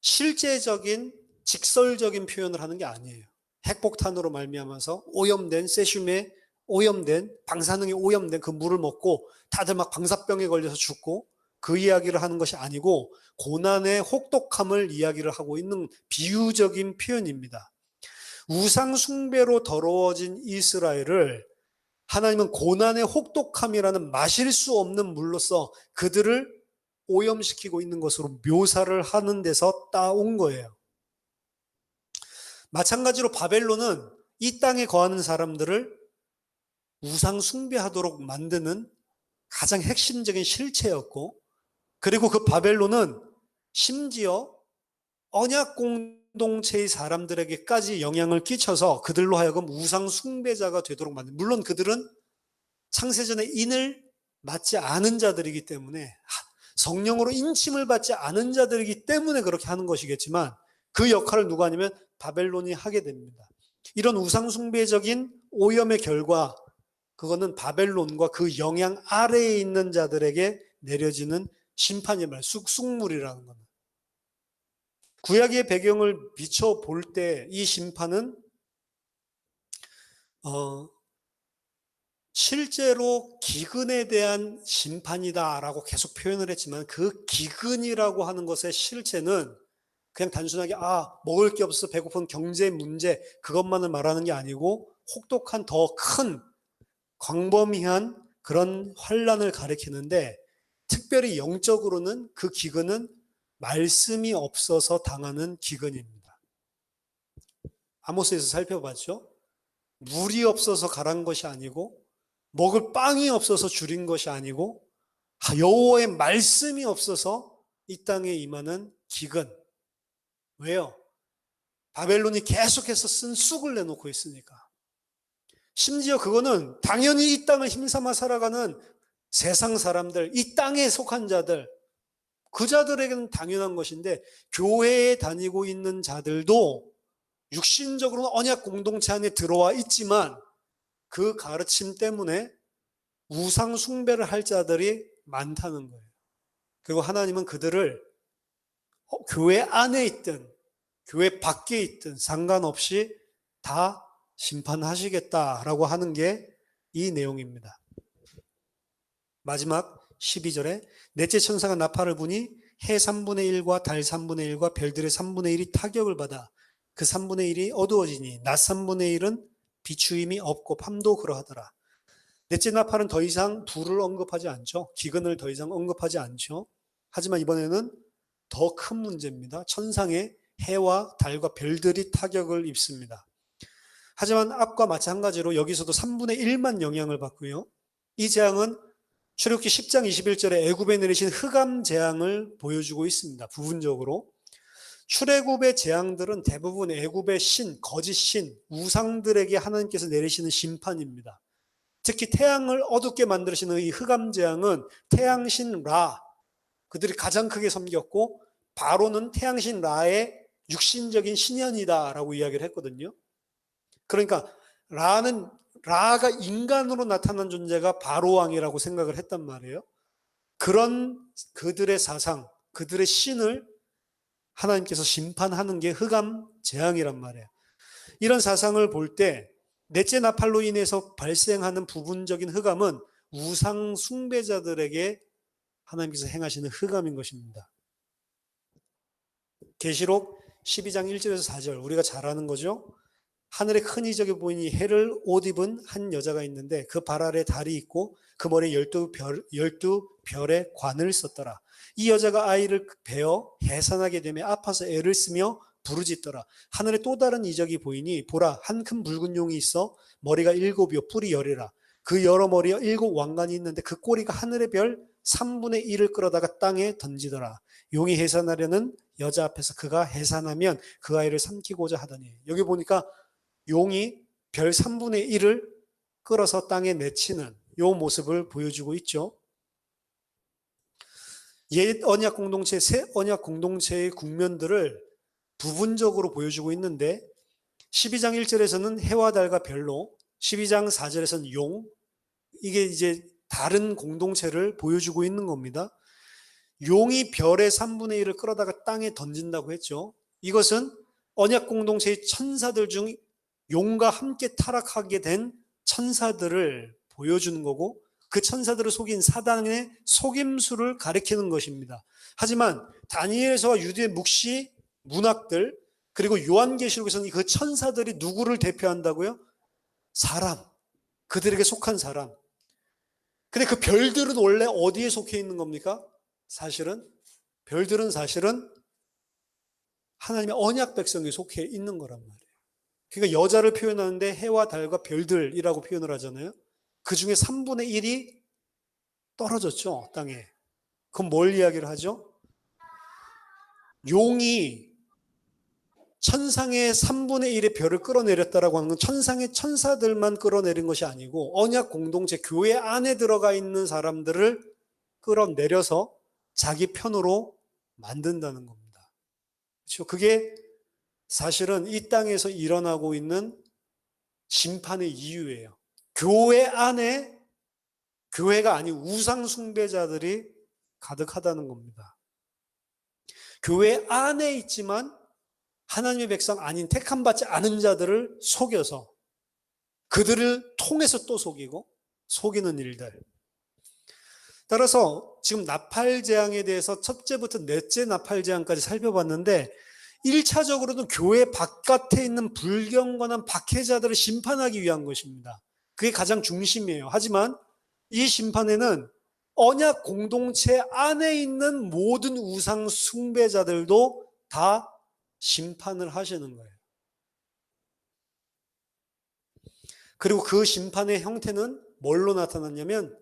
실제적인 직설적인 표현을 하는 게 아니에요. 핵폭탄으로 말미암아서 오염된 세슘에 오염된 방사능에 오염된 그 물을 먹고 다들 막 방사병에 걸려서 죽고 그 이야기를 하는 것이 아니고 고난의 혹독함을 이야기를 하고 있는 비유적인 표현입니다. 우상 숭배로 더러워진 이스라엘을 하나님은 고난의 혹독함이라는 마실 수 없는 물로써 그들을 오염시키고 있는 것으로 묘사를 하는 데서 따온 거예요. 마찬가지로 바벨론은 이 땅에 거하는 사람들을 우상 숭배하도록 만드는 가장 핵심적인 실체였고 그리고 그 바벨론은 심지어 언약 공동체의 사람들에게까지 영향을 끼쳐서 그들로 하여금 우상 숭배자가 되도록 만든. 물론 그들은 창세전에 인을 맞지 않은 자들이기 때문에 성령으로 인침을 받지 않은 자들이기 때문에 그렇게 하는 것이겠지만 그 역할을 누가 하냐면 바벨론이 하게 됩니다. 이런 우상 숭배적인 오염의 결과 그거는 바벨론과 그 영향 아래에 있는 자들에게 내려지는 심판이 말 쑥쑥물이라는 겁니다. 구약의 배경을 비춰볼 때 이 심판은 실제로 기근에 대한 심판이다라고 계속 표현을 했지만 그 기근이라고 하는 것의 실체는 그냥 단순하게 먹을 게 없어서 배고픈 경제 문제 그것만을 말하는 게 아니고 혹독한 더 큰 광범위한 그런 환난을 가리키는데 특별히 영적으로는 그 기근은 말씀이 없어서 당하는 기근입니다. 아모스에서 살펴봤죠. 물이 없어서 가란 것이 아니고 먹을 빵이 없어서 줄인 것이 아니고 여호와의 말씀이 없어서 이 땅에 임하는 기근. 왜요? 바벨론이 계속해서 쓴 쑥을 내놓고 있으니까. 심지어 그거는 당연히 이 땅을 힘삼아 살아가는 세상 사람들, 이 땅에 속한 자들, 그 자들에게는 당연한 것인데 교회에 다니고 있는 자들도 육신적으로는 언약 공동체 안에 들어와 있지만 그 가르침 때문에 우상 숭배를 할 자들이 많다는 거예요. 그리고 하나님은 그들을 교회 안에 있든 교회 밖에 있든 상관없이 다 심판하시겠다라고 하는 게 이 내용입니다. 마지막 12절에 넷째 천사가 나팔을 부니 해 3분의 1과 달 3분의 1과 별들의 3분의 1이 타격을 받아 그 3분의 1이 어두워지니 낮 3분의 1은 비추임이 없고 밤도 그러하더라. 넷째 나팔은 더 이상 불을 언급하지 않죠. 기근을 더 이상 언급하지 않죠. 하지만 이번에는 더 큰 문제입니다. 천상의 해와 달과 별들이 타격을 입습니다. 하지만 앞과 마찬가지로 여기서도 3분의 1만 영향을 받고요. 이 재앙은 출애굽기 10장 21절에 애굽에 내리신 흑암 재앙을 보여주고 있습니다. 부분적으로. 출애굽의 재앙들은 대부분 애굽의 신, 거짓 신, 우상들에게 하나님께서 내리시는 심판입니다. 특히 태양을 어둡게 만드시는 이 흑암 재앙은 태양신 라, 그들이 가장 크게 섬겼고 바로는 태양신 라의 육신적인 신현이다라고 이야기를 했거든요. 그러니까 라가 인간으로 나타난 존재가 바로 왕이라고 생각을 했단 말이에요. 그런 그들의 사상, 그들의 신을 하나님께서 심판하는 게 흑암 재앙이란 말이에요. 이런 사상을 볼 때 넷째 나팔로 인해서 발생하는 부분적인 흑암은 우상 숭배자들에게 하나님께서 행하시는 흑암인 것입니다. 계시록 12장 1절에서 4절 우리가 잘 아는 거죠. 하늘에 큰 이적이 보이니 해를 옷 입은 한 여자가 있는데 그 발 아래 달이 있고 그 머리에 12별의 관을 썼더라. 이 여자가 아이를 베어 해산하게 되며 아파서 애를 쓰며 부르짖더라. 하늘에 또 다른 이적이 보이니 보라 한 큰 붉은 용이 있어 머리가 7이요 뿔이 10이라. 그 여러 머리에 7 왕관이 있는데 그 꼬리가 하늘의 별 3분의 1을 끌어다가 땅에 던지더라. 용이 해산하려는 여자 앞에서 그가 해산하면 그 아이를 삼키고자 하더니 여기 보니까 용이 별 3분의 1을 끌어서 땅에 내치는 이 모습을 보여주고 있죠. 옛 언약 공동체, 새 언약 공동체의 국면들을 부분적으로 보여주고 있는데 12장 1절에서는 해와 달과 별로, 12장 4절에서는 용, 이게 이제 다른 공동체를 보여주고 있는 겁니다. 용이 별의 3분의 1을 끌어다가 땅에 던진다고 했죠. 이것은 언약 공동체의 천사들 중 용과 함께 타락하게 된 천사들을 보여주는 거고 그 천사들을 속인 사단의 속임수를 가리키는 것입니다. 하지만 다니엘서와 유대 묵시 문학들 그리고 요한계시록에서는 그 천사들이 누구를 대표한다고요? 사람, 그들에게 속한 사람. 근데 그 별들은 원래 어디에 속해 있는 겁니까? 별들은 사실은 하나님의 언약 백성에 속해 있는 거란 말이에요. 그러니까 여자를 표현하는데 해와 달과 별들이라고 표현을 하잖아요. 그 중에 3분의 1이 떨어졌죠, 땅에. 그럼 뭘 이야기를 하죠? 용이 천상의 3분의 1의 별을 끌어내렸다라고 하는 건 천상의 천사들만 끌어내린 것이 아니고 언약 공동체, 교회 안에 들어가 있는 사람들을 끌어내려서 자기 편으로 만든다는 겁니다. 그렇죠? 그게 사실은 이 땅에서 일어나고 있는 심판의 이유예요. 교회 안에 교회가 아닌 우상 숭배자들이 가득하다는 겁니다. 교회 안에 있지만 하나님의 백성 아닌 택함받지 않은 자들을 속여서 그들을 통해서 또 속이고 속이는 일들. 따라서 지금 나팔재앙에 대해서 첫째부터 넷째 나팔재앙까지 살펴봤는데 1차적으로는 교회 바깥에 있는 불경건한 박해자들을 심판하기 위한 것입니다. 그게 가장 중심이에요. 하지만 이 심판에는 언약 공동체 안에 있는 모든 우상 숭배자들도 다 심판을 하시는 거예요. 그리고 그 심판의 형태는 뭘로 나타났냐면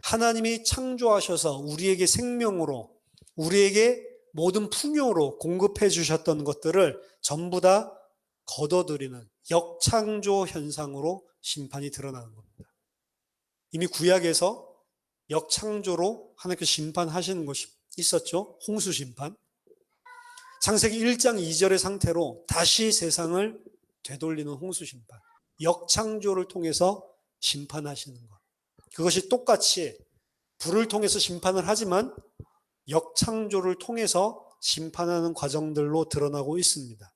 하나님이 창조하셔서 우리에게 생명으로, 우리에게 모든 풍요로 공급해 주셨던 것들을 전부 다 거둬들이는 역창조 현상으로 심판이 드러나는 겁니다. 이미 구약에서 역창조로 하나님께서 심판하시는 것이 있었죠. 홍수 심판. 창세기 1장 2절의 상태로 다시 세상을 되돌리는 홍수 심판. 역창조를 통해서 심판하시는 것. 그것이 똑같이 불을 통해서 심판을 하지만 역창조를 통해서 심판하는 과정들로 드러나고 있습니다.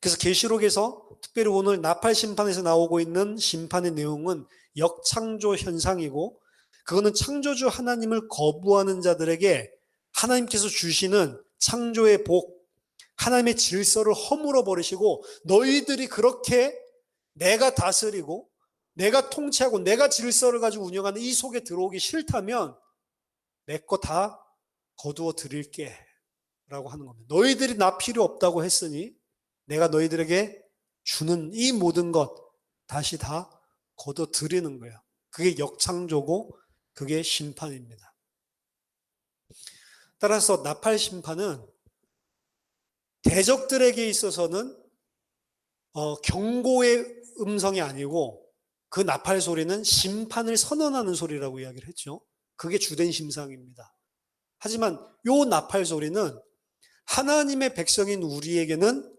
그래서 계시록에서 특별히 오늘 나팔 심판에서 나오고 있는 심판의 내용은 역창조 현상이고 그거는 창조주 하나님을 거부하는 자들에게 하나님께서 주시는 창조의 복, 하나님의 질서를 허물어 버리시고 너희들이 그렇게 내가 다스리고 내가 통치하고 내가 질서를 가지고 운영하는 이 속에 들어오기 싫다면 내 거 다 거두어 드릴게 라고 하는 겁니다. 너희들이 나 필요 없다고 했으니 내가 너희들에게 주는 이 모든 것 다시 다 거둬 드리는 거예요. 그게 역창조고 그게 심판입니다. 따라서 나팔 심판은 대적들에게 있어서는 경고의 음성이 아니고 그 나팔 소리는 심판을 선언하는 소리라고 이야기를 했죠. 그게 주된 심상입니다. 하지만 요 나팔 소리는 하나님의 백성인 우리에게는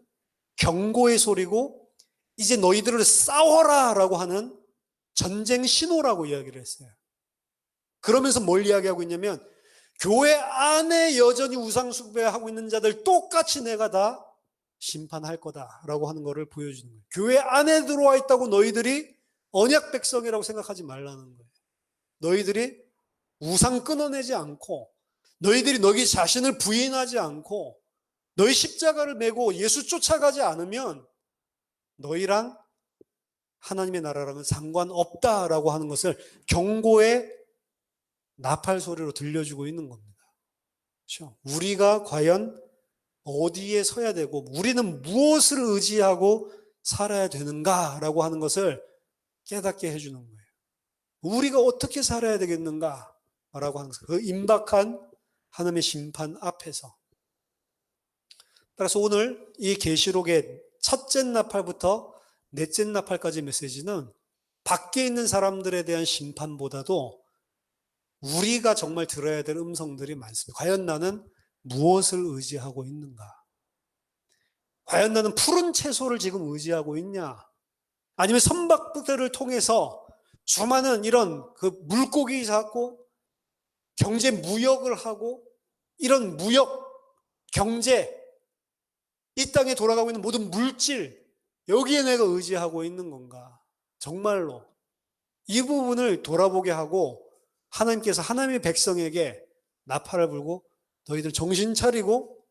경고의 소리고 이제 너희들을 싸워라 라고 하는 전쟁 신호라고 이야기를 했어요. 그러면서 뭘 이야기하고 있냐면 교회 안에 여전히 우상 숭배하고 있는 자들 똑같이 내가 다 심판할 거다라고 하는 것을 보여주는 거예요. 교회 안에 들어와 있다고 너희들이 언약 백성이라고 생각하지 말라는 거예요. 너희들이 우상 끊어내지 않고 너희들이 너희 자신을 부인하지 않고 너희 십자가를 메고 예수 쫓아가지 않으면 너희랑 하나님의 나라랑은 상관없다라고 하는 것을 경고의 나팔 소리로 들려주고 있는 겁니다. 그렇죠? 우리가 과연 어디에 서야 되고 우리는 무엇을 의지하고 살아야 되는가라고 하는 것을 깨닫게 해주는 거예요. 우리가 어떻게 살아야 되겠는가라고 하는 그 임박한 하나님의 심판 앞에서. 따라서 오늘 이 계시록의 첫째 나팔부터 넷째 나팔까지 메시지는 밖에 있는 사람들에 대한 심판보다도 우리가 정말 들어야 될 음성들이 많습니다. 과연 나는 무엇을 의지하고 있는가? 과연 나는 푸른 채소를 지금 의지하고 있냐? 아니면 선박들을 통해서 수많은 이런 그 물고기 잡고 경제 무역을 하고 이런 무역, 경제, 이 땅에 돌아가고 있는 모든 물질, 여기에 내가 의지하고 있는 건가? 정말로 이 부분을 돌아보게 하고 하나님께서 하나님의 백성에게 나팔을 불고 너희들 정신 차리고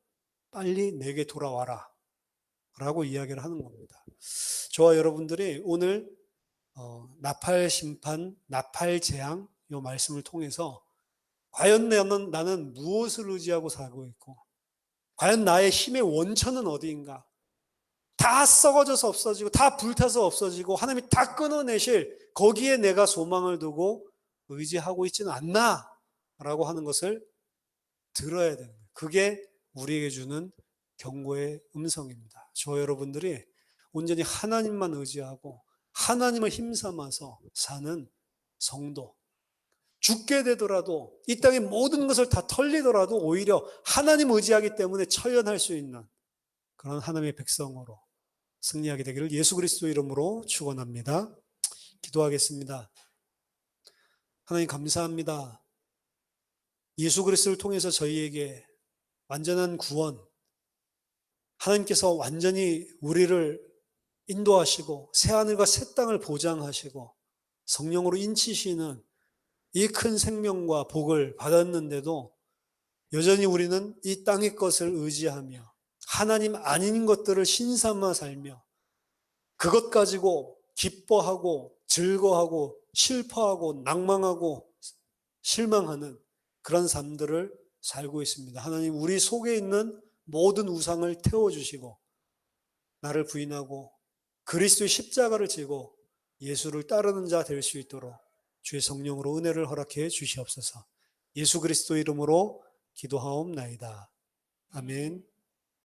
빨리 내게 돌아와라 라고 이야기를 하는 겁니다. 저와 여러분들이 오늘 나팔 심판, 나팔 재앙 이 말씀을 통해서 과연 나는 무엇을 의지하고 살고 있고 과연 나의 힘의 원천은 어디인가? 다 썩어져서 없어지고 다 불타서 없어지고 하나님이 다 끊어내실 거기에 내가 소망을 두고 의지하고 있지는 않나? 라고 하는 것을 들어야 되는 거예요. 그게 우리에게 주는 경고의 음성입니다. 저 여러분들이 온전히 하나님만 의지하고 하나님을 힘삼아서 사는 성도, 죽게 되더라도 이 땅의 모든 것을 다 털리더라도 오히려 하나님 의지하기 때문에 처연할 수 있는 그런 하나님의 백성으로 승리하게 되기를 예수 그리스도 이름으로 축원합니다. 기도하겠습니다. 하나님 감사합니다. 예수 그리스도를 통해서 저희에게 완전한 구원, 하나님께서 완전히 우리를 인도하시고 새하늘과 새 땅을 보장하시고 성령으로 인치시는 이 큰 생명과 복을 받았는데도 여전히 우리는 이 땅의 것을 의지하며 하나님 아닌 것들을 신삼아 살며 그것 가지고 기뻐하고 즐거워하고 슬퍼하고 낭망하고 실망하는 그런 삶들을 살고 있습니다. 하나님, 우리 속에 있는 모든 우상을 태워주시고 나를 부인하고 그리스도의 십자가를 지고 예수를 따르는 자 될 수 있도록 주의 성령으로 은혜를 허락해 주시옵소서. 예수 그리스도 이름으로 기도하옵나이다. 아멘.